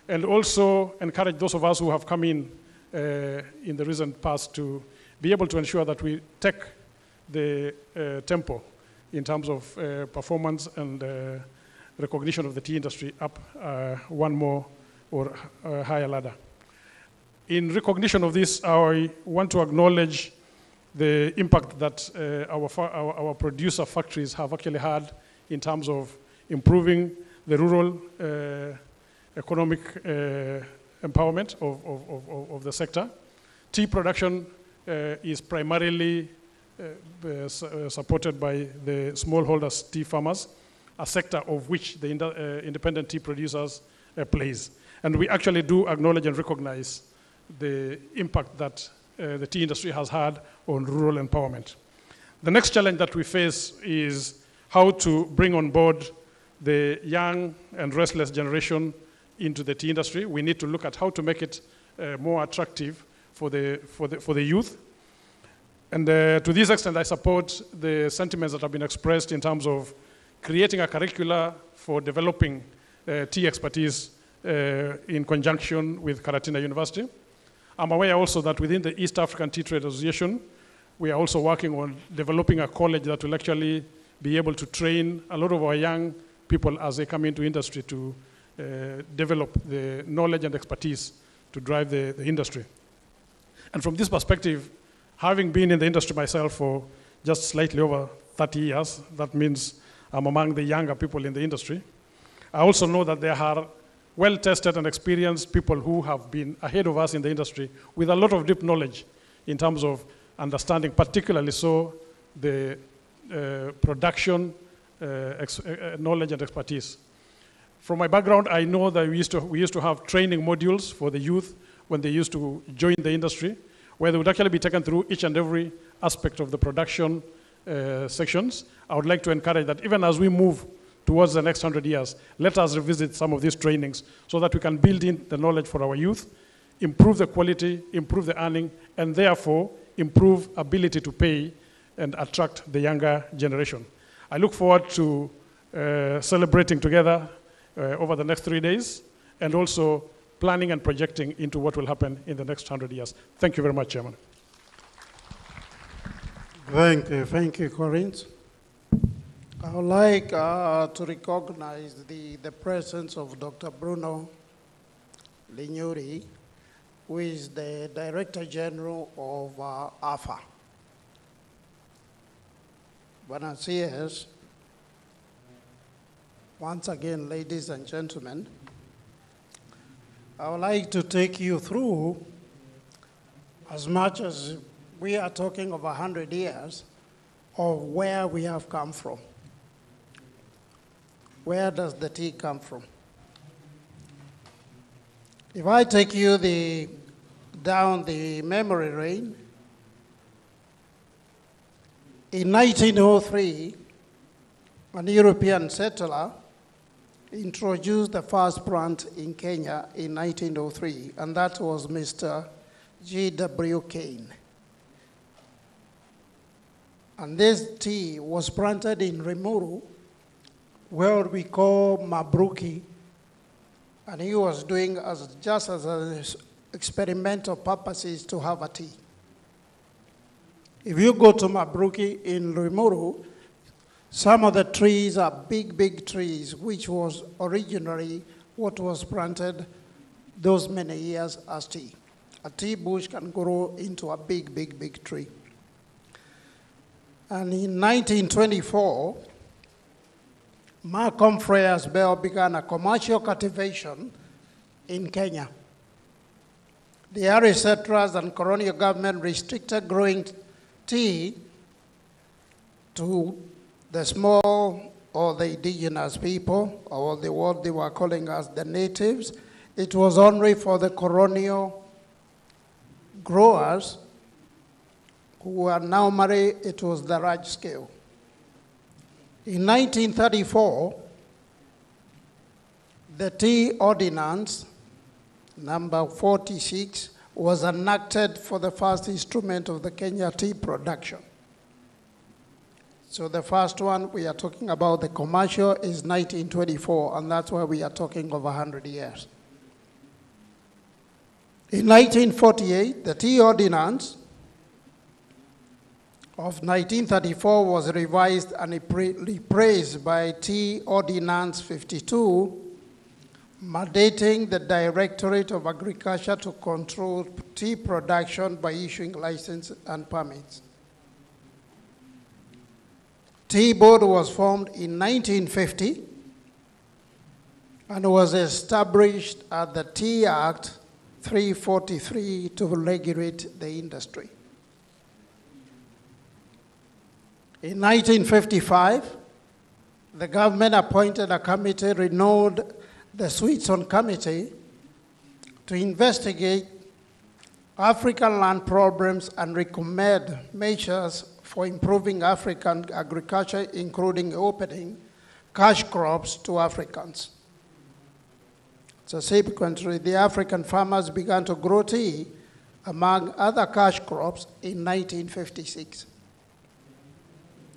and also encourage those of us who have come in the recent past to be able to ensure that we take the tempo in terms of performance and recognition of the tea industry up one more or higher ladder. In recognition of this, I want to acknowledge the impact that our producer factories have actually had in terms of improving the rural economic empowerment of the sector. Tea production is primarily supported by the smallholders tea farmers, a sector of which the independent tea producers plays. And we actually do acknowledge and recognize the impact that the tea industry has had on rural empowerment. The next challenge that we face is how to bring on board the young and restless generation into the tea industry. We need to look at how to make it more attractive for the youth. And to this extent, I support the sentiments that have been expressed in terms of creating a curricula for developing tea expertise in conjunction with Karatina University. I'm aware also that within the East African Tea Trade Association, we are also working on developing a college that will actually be able to train a lot of our young people as they come into industry to develop the knowledge and expertise to drive the industry. And from this perspective, having been in the industry myself for just slightly over 30 years, that means I'm among the younger people in the industry. I also know that there are well-tested and experienced people who have been ahead of us in the industry with a lot of deep knowledge in terms of understanding, particularly so the production knowledge and expertise. From my background, I know that we used to have training modules for the youth when they used to join the industry, where they would actually be taken through each and every aspect of the production sections. I would like to encourage that even as we move towards the next 100 years, let us revisit some of these trainings so that we can build in the knowledge for our youth, improve the quality, improve the earning, and therefore improve ability to pay and attract the younger generation. I look forward to celebrating together over the next 3 days and also planning and projecting into what will happen in the next 100 years. Thank you very much, Chairman. Thank you, Corinth. I would like to recognize the presence of Dr. Bruno Lignuri, who is the Director General of AFA. Buenos Dias. Once again, ladies and gentlemen, I would like to take you through, as much as we are talking of 100 years, of where we have come from. Where does the tea come from? If I take you down the memory lane, in 1903, an European settler introduced the first plant in Kenya in 1903, and that was Mr. G.W. Kane. And this tea was planted in Rimuru, where we call Mabruki, and he was doing just as experimental purposes to have a tea. If you go to Mabruki in Rimuru, some of the trees are big, big trees, which was originally what was planted those many years as tea. A tea bush can grow into a big, big, big tree. And in 1924, Malcolm Frere's Bell began a commercial cultivation in Kenya. The Irish settlers and colonial government restricted growing tea to the small or the indigenous people, or what they were calling as the natives. It was only for the colonial growers who were now married. It was the large scale. In 1934, the Tea Ordinance number 46, was enacted for the first instrument of the Kenya tea production. So the first one we are talking about, the commercial, is 1924, and that's why we are talking of 100 years. In 1948, the Tea Ordinance of 1934 was revised and replaced by Tea Ordinance 52, mandating the Directorate of Agriculture to control tea production by issuing licenses and permits. Tea Board was formed in 1950 and was established at the Tea Act 343 to regulate the industry. In 1955, the government appointed a committee renowned the Sweetson Committee to investigate African land problems and recommend measures for improving African agriculture, including opening cash crops to Africans. Subsequently, the African farmers began to grow tea, among other cash crops, in 1956.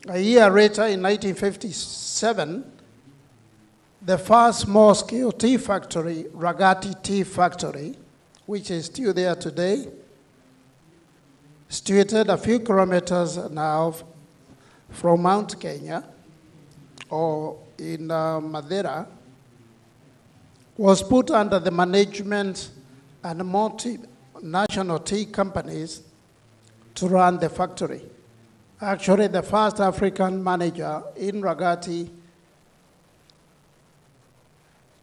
A year later, in 1957, the first small-scale tea factory, Ragati Tea Factory, which is still there today, situated a few kilometers now from Mount Kenya, or in Madeira, was put under the management and multinational tea companies to run the factory. Actually, the first African manager in Ragati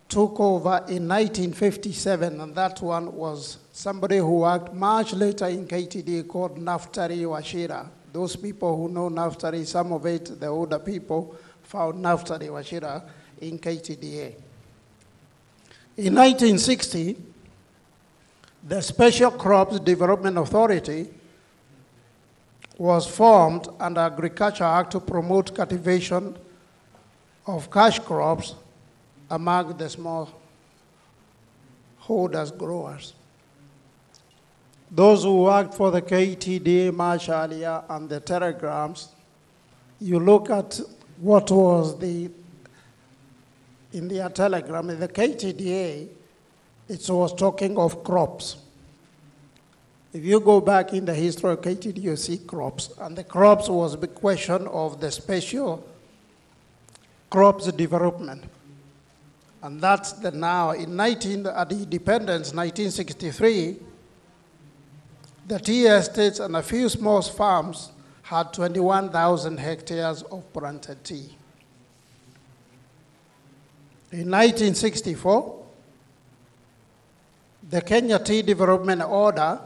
took over in 1957, and that one was somebody who worked much later in KTDA called Naftali Wachira. Those people who know Naftali, some of it, the older people, found Naftali Wachira in KTDA. In 1960, the Special Crops Development Authority was formed under Agriculture Act to promote cultivation of cash crops among the small holders, growers. Those who worked for the KTDA much earlier and the telegrams, you look at what was in their telegram, in the KTDA, it was talking of crops. If you go back in the history of KTDA, you see crops, and the crops was the question of the special crops development. And that's the now, at the independence, 1963, the tea estates and a few small farms had 21,000 hectares of planted tea. In 1964, the Kenya Tea Development Order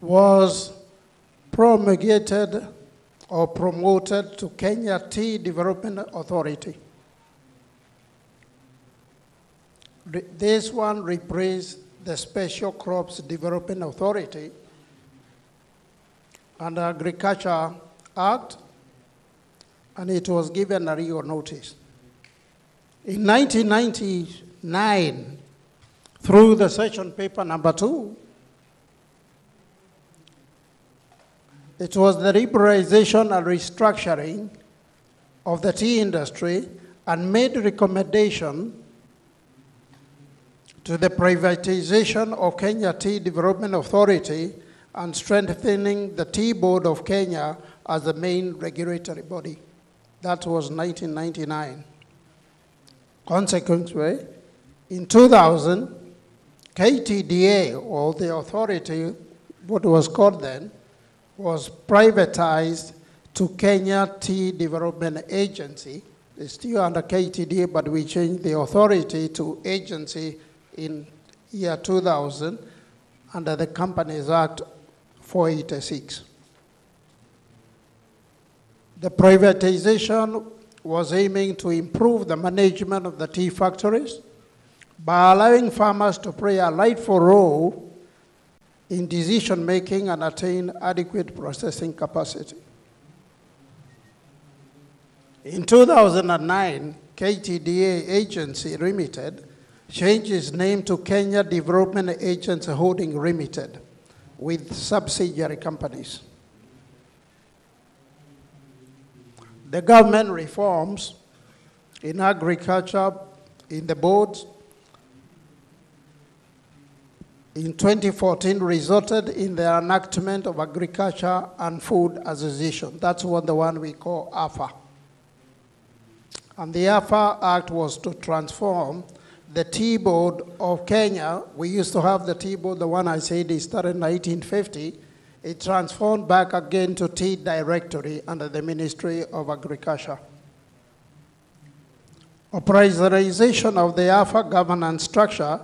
was promulgated or promoted to Kenya Tea Development Authority. This one replaced the Special Crops Development Authority under Agriculture Act, and it was given a real notice. In 1999, through the session paper number 2, it was the liberalization and restructuring of the tea industry and made recommendation to the privatization of Kenya Tea Development Authority and strengthening the Tea Board of Kenya as the main regulatory body. That was 1999. Consequently, in 2000, KTDA, or the authority, what was called then, was privatized to Kenya Tea Development Agency. It's still under KTDA, but we changed the authority to agency in year 2000 under the Companies Act 486. The privatization was aiming to improve the management of the tea factories by allowing farmers to play a rightful role in decision-making and attain adequate processing capacity. In 2009, KTDA Agency Limited changed its name to Kenya Development Agency Holding Limited with subsidiary companies. The government reforms in agriculture, in the boards, in 2014 resulted in the enactment of Agriculture and Food Association. That's what the one we call AFA. And the AFA Act was to transform the Tea Board of Kenya. We used to have the Tea Board, the one I said it started in 1950. It transformed back again to Tea Directory under the Ministry of Agriculture. Operationalization of the AFA governance structure,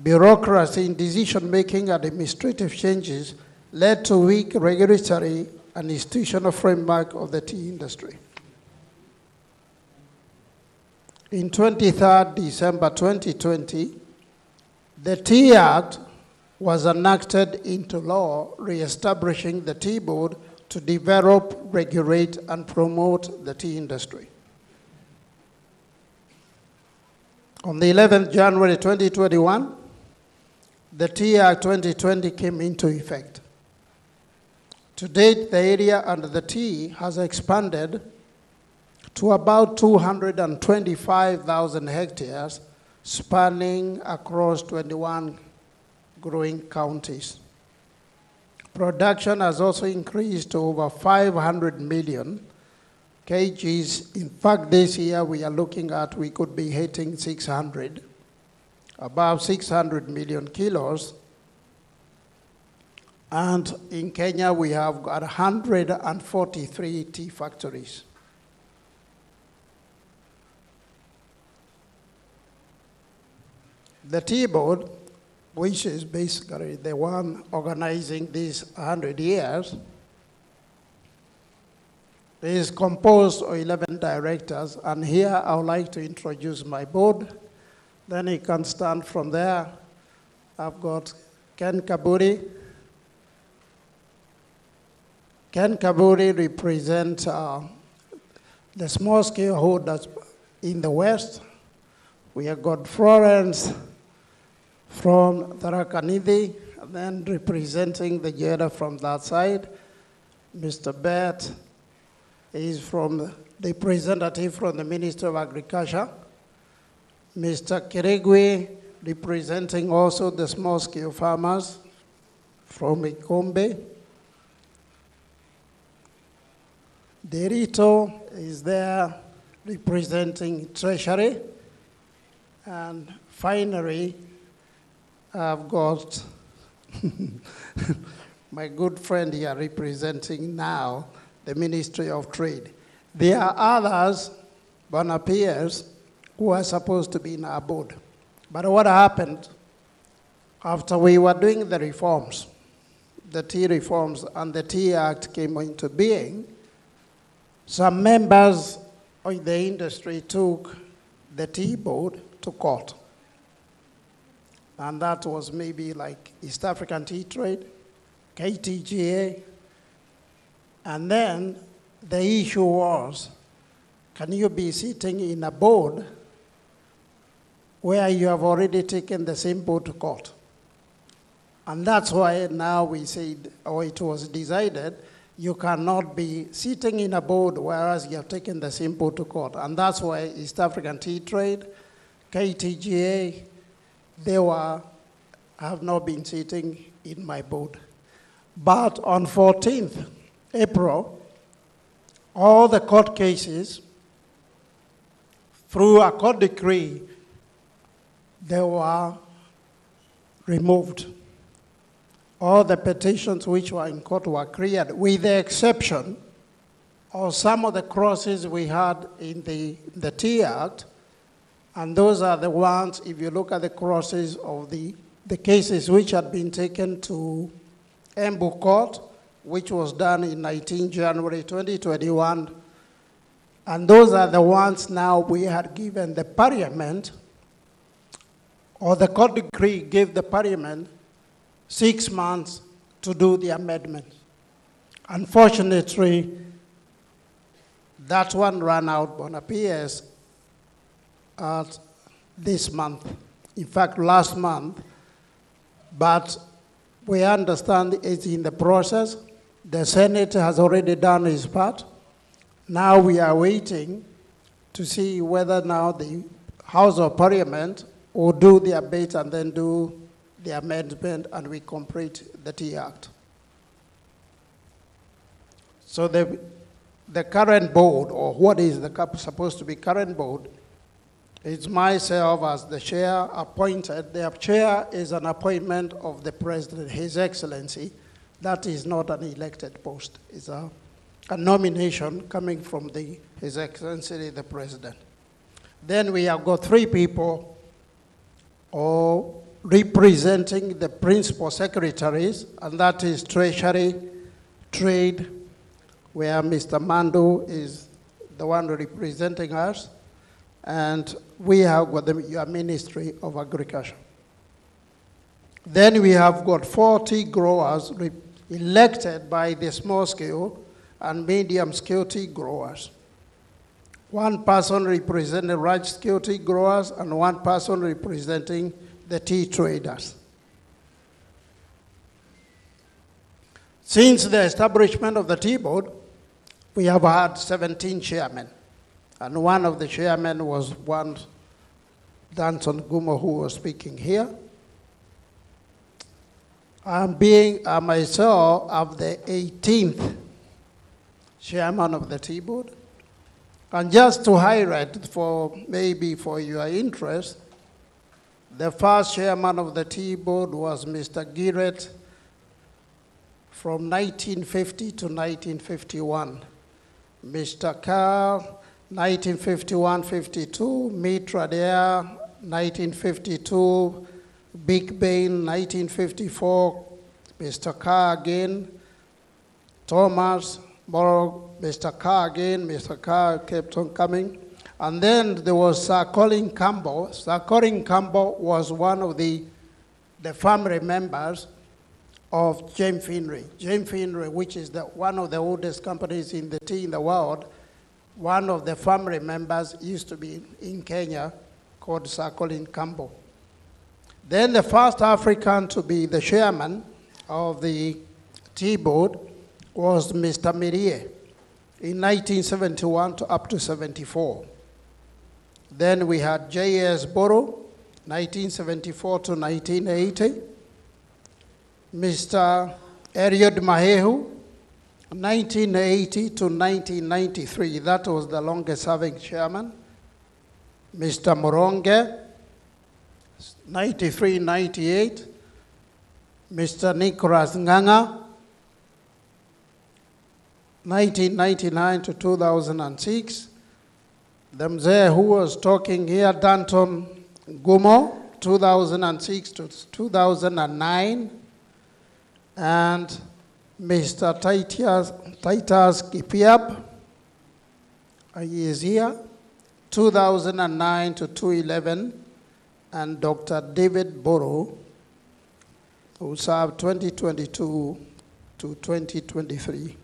bureaucracy in decision-making, and administrative changes led to weak regulatory and institutional framework of the tea industry. In 23rd December 2020, the Tea Act was enacted into law, re-establishing the Tea Board to develop, regulate, and promote the tea industry. On the 11th January 2021, the Tea Act 2020 came into effect. To date, the area under the tea has expanded to about 225,000 hectares, spanning across 21 growing counties. Production has also increased to over 500 million kgs. In fact, this year we are looking at, we could be hitting 600, about 600 million kilos. And in Kenya, we have got 143 tea factories. The Tea Board, which is basically the one organizing these 100 years, is composed of 11 directors, and here I would like to introduce my board. Then you can stand from there. I've got Ken Kaburi. Ken Kaburi represents the small scale holders in the West. We have got Florence from Tarakanidhi, and then representing the Jeddah from that side. Mr. Bett is from the representative from the Ministry of Agriculture. Mr. Kiregwe, representing also the small-scale farmers from Ikombe. Derito is there representing Treasury. And finally, I've got my good friend here representing now the Ministry of Trade. There are others, volunteers, who are supposed to be in our board. But what happened after we were doing the reforms, the tea reforms, and the Tea Act came into being, some members of the industry took the Tea Board to court. And that was maybe like East African Tea Trade, KTGA. And then the issue was, can you be sitting in a board where you have already taken the same board to court? And that's why now we said, or it was decided, you cannot be sitting in a board whereas you have taken the same board to court. And that's why East African Tea Trade, KTGA, have not been sitting in my board. But on 14th April, all the court cases, through a court decree, they were removed. All the petitions which were in court were cleared, with the exception of some of the clauses we had in the Tea Act. And those are the ones, if you look at the clauses of the cases which had been taken to Embu Court, which was done in 19 January 2021. And those are the ones now we had given the Parliament, or the court decree gave the Parliament 6 months to do the amendment. Unfortunately, that one ran out on appears this month. in fact, last month, but we understand it's in the process. The Senate has already done its part. Now we are waiting to see whether now the House of Parliament will do their bit and then do the amendment and we complete the Tea Act. So the current board, or what is supposed to be current board, it's myself as the chair appointed. The chair is an appointment of the President, His Excellency. That is not an elected post. It's a nomination coming from His Excellency, the President. Then we have got 3 people all representing the principal secretaries, and that is Treasury, Trade, where Mr. Mando is the one representing us, and we have got the Ministry of Agriculture. Then we have got 40 growers elected by the small scale and medium scale tea growers. 1 person representing large scale tea growers and 1 person representing the tea traders. Since the establishment of the tea board, we have had 17 chairmen. And one of the chairmen was one Danton Gumo, who was speaking here. I'm being myself of the 18th chairman of the tea board. And just to highlight, maybe for your interest, the first chairman of the tea board was Mr. Giret from 1950 to 1951. Mr. Carr, 1951-52, Mitra Dea, 1952, Big Bain, 1954, Mr. Carr again, Thomas, Morrow, Mr. Carr again, Mr. Carr kept on coming. And then there was Sir Colin Campbell. Sir Colin Campbell was one of the family members of James Finray. James Finray, which is one of the oldest companies in the tea in the world, one of the family members used to be in Kenya called Sir Colin Campbell. Then the first African to be the chairman of the tea board was Mr. Mirie in 1971 to up to 74. Then we had J.S. Boro, 1974 to 1980. Mr. Eliud Mahehu, 1980 to 1993. That was the longest serving chairman. Mr. Moronge, 93-98. Mr. Nicholas Nganga, 1999 to 2006. The mzee who was talking here, Danton Gumo, 2006 to 2009. And Mr. Titus Kipiab, he is here, 2009 to 2011. And Dr. David Boro, who served 2022 to 2023.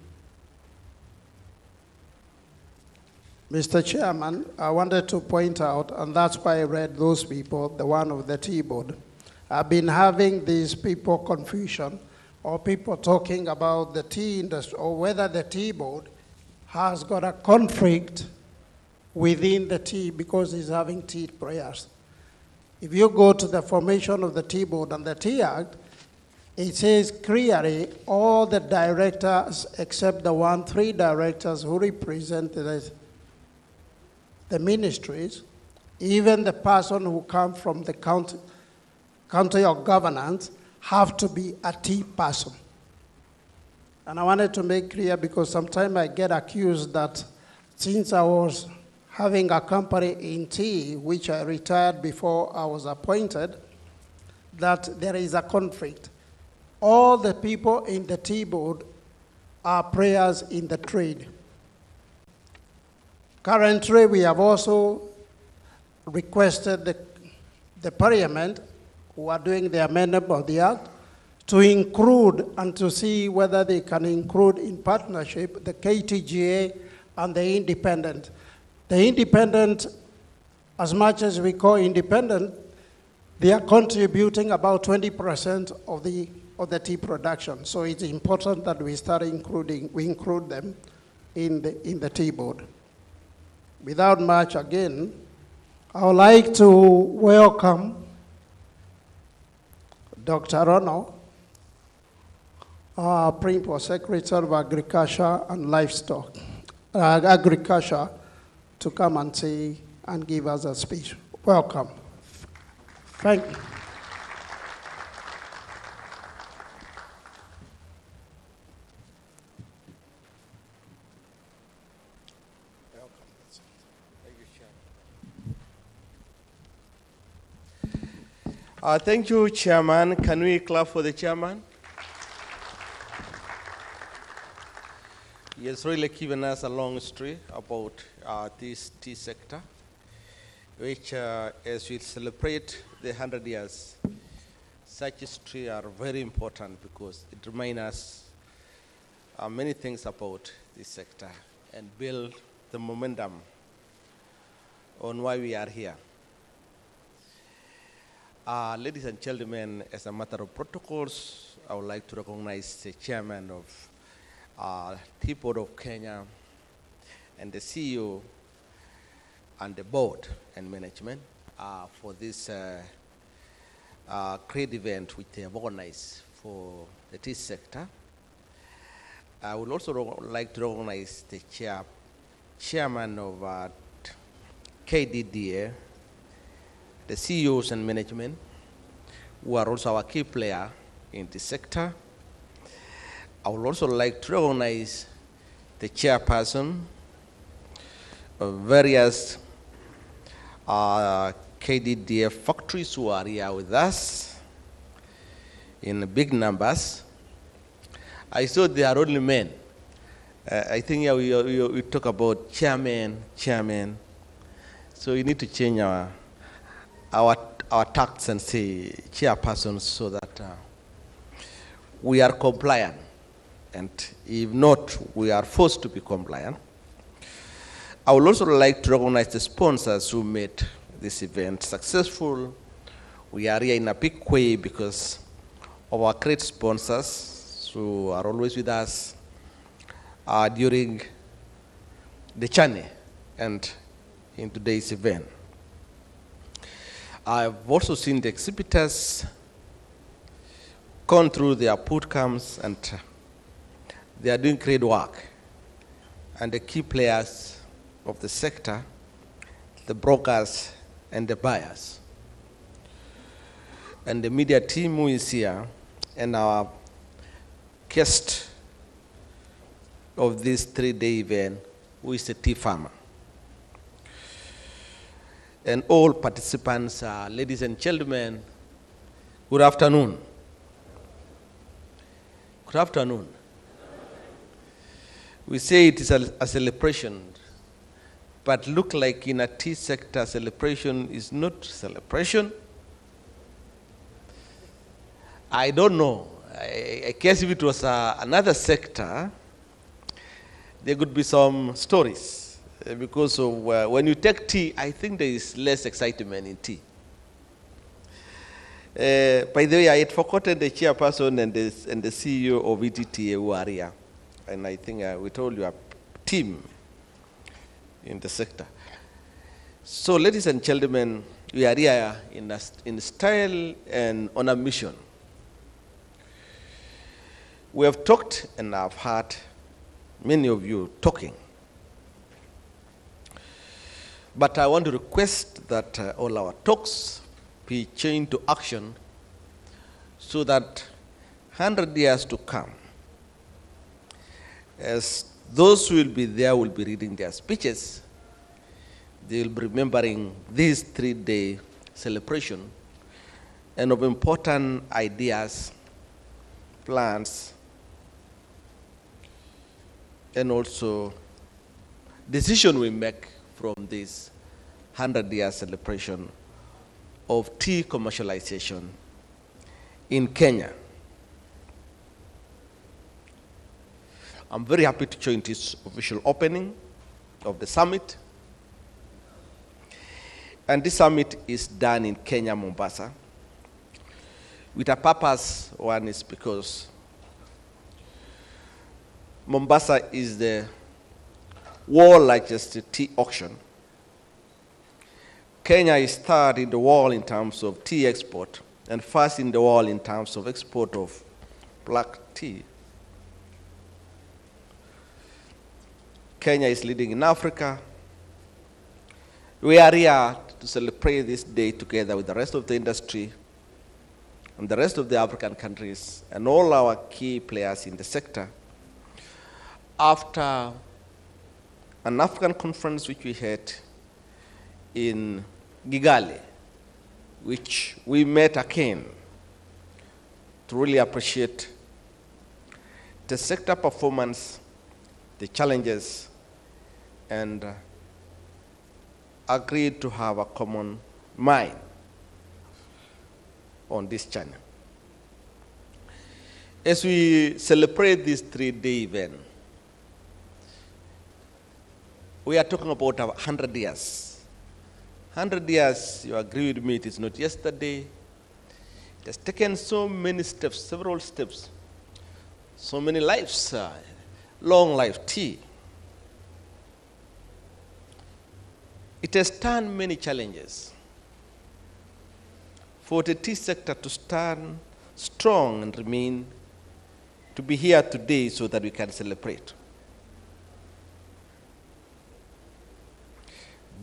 Mr. Chairman, I wanted to point out, and that's why I read those people, the one of the tea board. I've been having these people confusion, or people talking about the tea industry, or whether the tea board has got a conflict within the tea because it's having tea prayers. If you go to the formation of the tea board and the Tea Act, it says clearly all the directors except the 3 directors who represent the ministries, even the person who comes from the county of governance, have to be a tea person. And I wanted to make clear because sometimes I get accused that since I was having a company in tea, which I retired before I was appointed, that there is a conflict. All the people in the tea board are prayers in the trade. Currently, we have also requested the Parliament, who are doing the amendment of the Act, to include and to see whether they can include in partnership the KTGA and the independent. The independent, as much as we call independent, They are contributing about 20% of the tea production. So it's important that we include them in the tea board. Without much again, I would like to welcome Dr. Rono, Principal Secretary of Agriculture and Livestock, Agriculture, to come and say and give us a speech. Welcome. Thank you. Thank you, Chairman. Can we clap for the Chairman? He has really given us a long history about this tea sector, which as we celebrate the 100 years, such history are very important because it reminds us many things about this sector and build the momentum on why we are here. Ladies and gentlemen, as a matter of protocols, I would like to recognize the chairman of Tea Board of Kenya and the CEO and the board and management for this great event which they have organized for the tea sector. I would also like to recognize the chairman of KDDA, the CEOs and management, who are also our key player in the sector. I would also like to recognize the chairperson of various KDDA factories who are here with us in big numbers. I saw they are only men. I think we talk about chairman. So we need to change our tacts and say chairpersons so that we are compliant. And if not, we are forced to be compliant. I would also like to recognize the sponsors who made this event successful. We are here in a big way because of our great sponsors who are always with us during the journey and in today's event. I've also seen the exhibitors gone through their bootcamps and they are doing great work. And the key players of the sector, the brokers and the buyers. And the media team who is here and our guest of this 3-day event, who is a tea farmer. And all participants, ladies and gentlemen, good afternoon. Good afternoon. We say it is a celebration, but look like in a tea sector, celebration is not celebration. I don't know. I guess if it was another sector, there could be some stories. Because of, when you take tea, I think there is less excitement in tea. By the way, I had forgotten the chairperson and the CEO of ETTA who are here. And I think we told you a team in the sector. So, ladies and gentlemen, we are here in style and on a mission. We have talked and I've heard many of you talking. But I want to request that all our talks be changed to action so that 100 years to come, as those who will be there will be reading their speeches, they will be remembering this 3-day celebration and of important ideas, plans, and also decision we make from this 100-year celebration of tea commercialization in Kenya. I'm very happy to join this official opening of the summit. And this summit is done in Kenya, Mombasa, with a purpose. One is because Mombasa is the world's largest tea auction. Kenya is third in the world in terms of tea export and first in the world in terms of export of black tea. Kenya is leading in Africa. We are here to celebrate this day together with the rest of the industry and the rest of the African countries and all our key players in the sector after an African conference which we had in Kigali, which we met again to really appreciate the sector performance, the challenges, and agreed to have a common mind on this channel. As we celebrate this 3-day event, we are talking about 100 years. 100 years, you agree with me, it is not yesterday. It has taken so many steps, several steps, so many lives, long life tea. It has turned many challenges for the tea sector to stand strong and remain to be here today so that we can celebrate.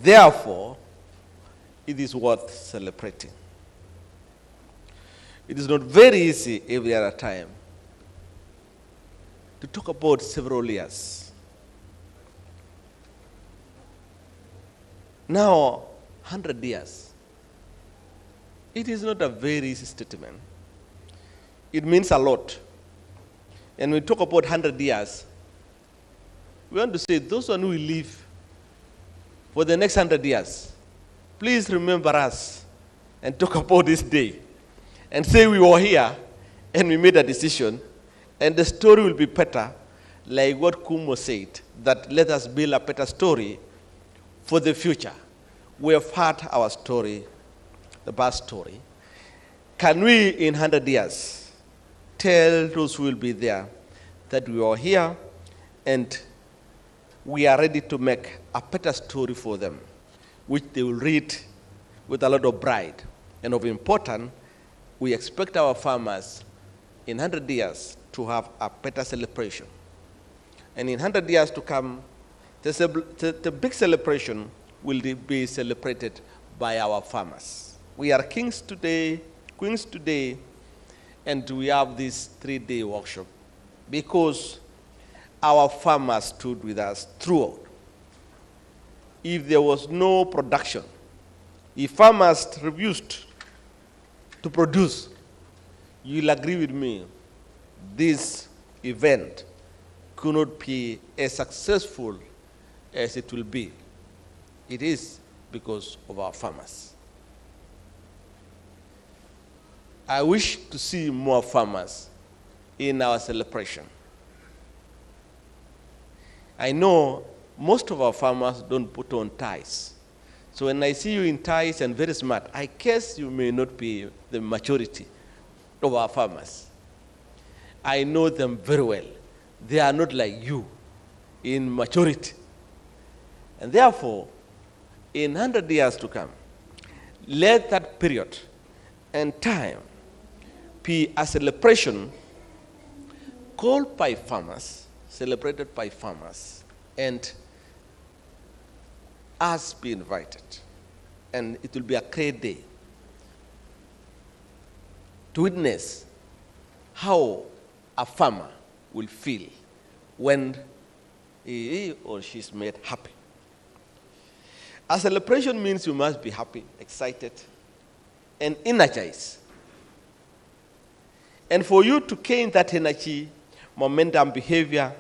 Therefore, it is worth celebrating. It is not very easy every other time to talk about several years. Now, 100 years. It is not a very easy statement. It means a lot. And when we talk about 100 years, we want to say those who will live for the next 100 years, please remember us and talk about this day and say we were here and we made a decision and the story will be better, like what Kumo said, that let us build a better story for the future. We have heard our story, the bad story. Can we, in 100 years, tell those who will be there that we are here and we are ready to make a better story for them, which they will read with a lot of pride. And of importance, we expect our farmers in 100 years to have a better celebration. And in 100 years to come, the big celebration will be celebrated by our farmers. We are kings today, queens today, and we have this 3-day workshop because our farmers stood with us throughout. If there was no production, if farmers refused to produce, you'll agree with me, this event could not be as successful as it will be. It is because of our farmers. I wish to see more farmers in our celebration. I know most of our farmers don't put on ties. So when I see you in ties and very smart, I guess you may not be the majority of our farmers. I know them very well. They are not like you in maturity. And therefore, in 100 years to come, let that period and time be a celebration called by farmers, celebrated by farmers, and us be invited. And it will be a great day to witness how a farmer will feel when he or she is made happy. A celebration means you must be happy, excited, and energized. And for you to gain that energy, momentum, behavior,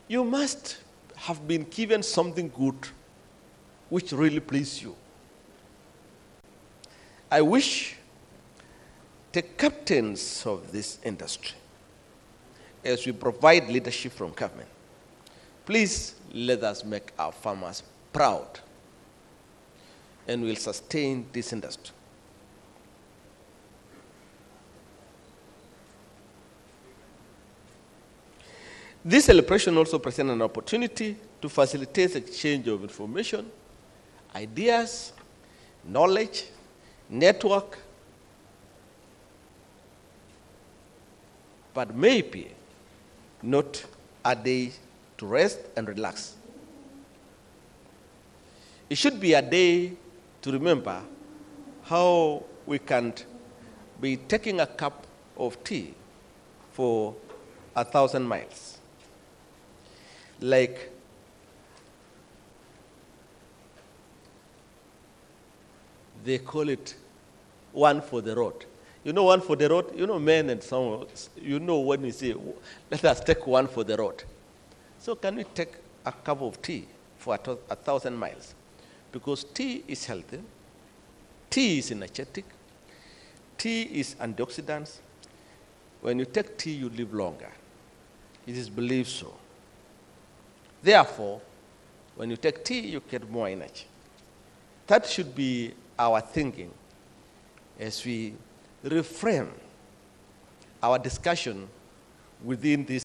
you must have been given something good which really pleases you. I wish the captains of this industry, as we provide leadership from government, please let us make our farmers proud and we'll sustain this industry. This celebration also presents an opportunity to facilitate exchange of information, ideas, knowledge, network, but maybe not a day to rest and relax. It should be a day to remember how we can be taking a cup of tea for 1,000 miles. Like they call it one for the road. You know one for the road? You know men and some, you know when we say, let us take one for the road. So can we take a cup of tea for 1,000 miles? Because tea is healthy, tea is energetic, tea is antioxidants. When you take tea, you live longer. It is believed so. Therefore, when you take tea, you get more energy. That should be our thinking as we reframe our discussion within this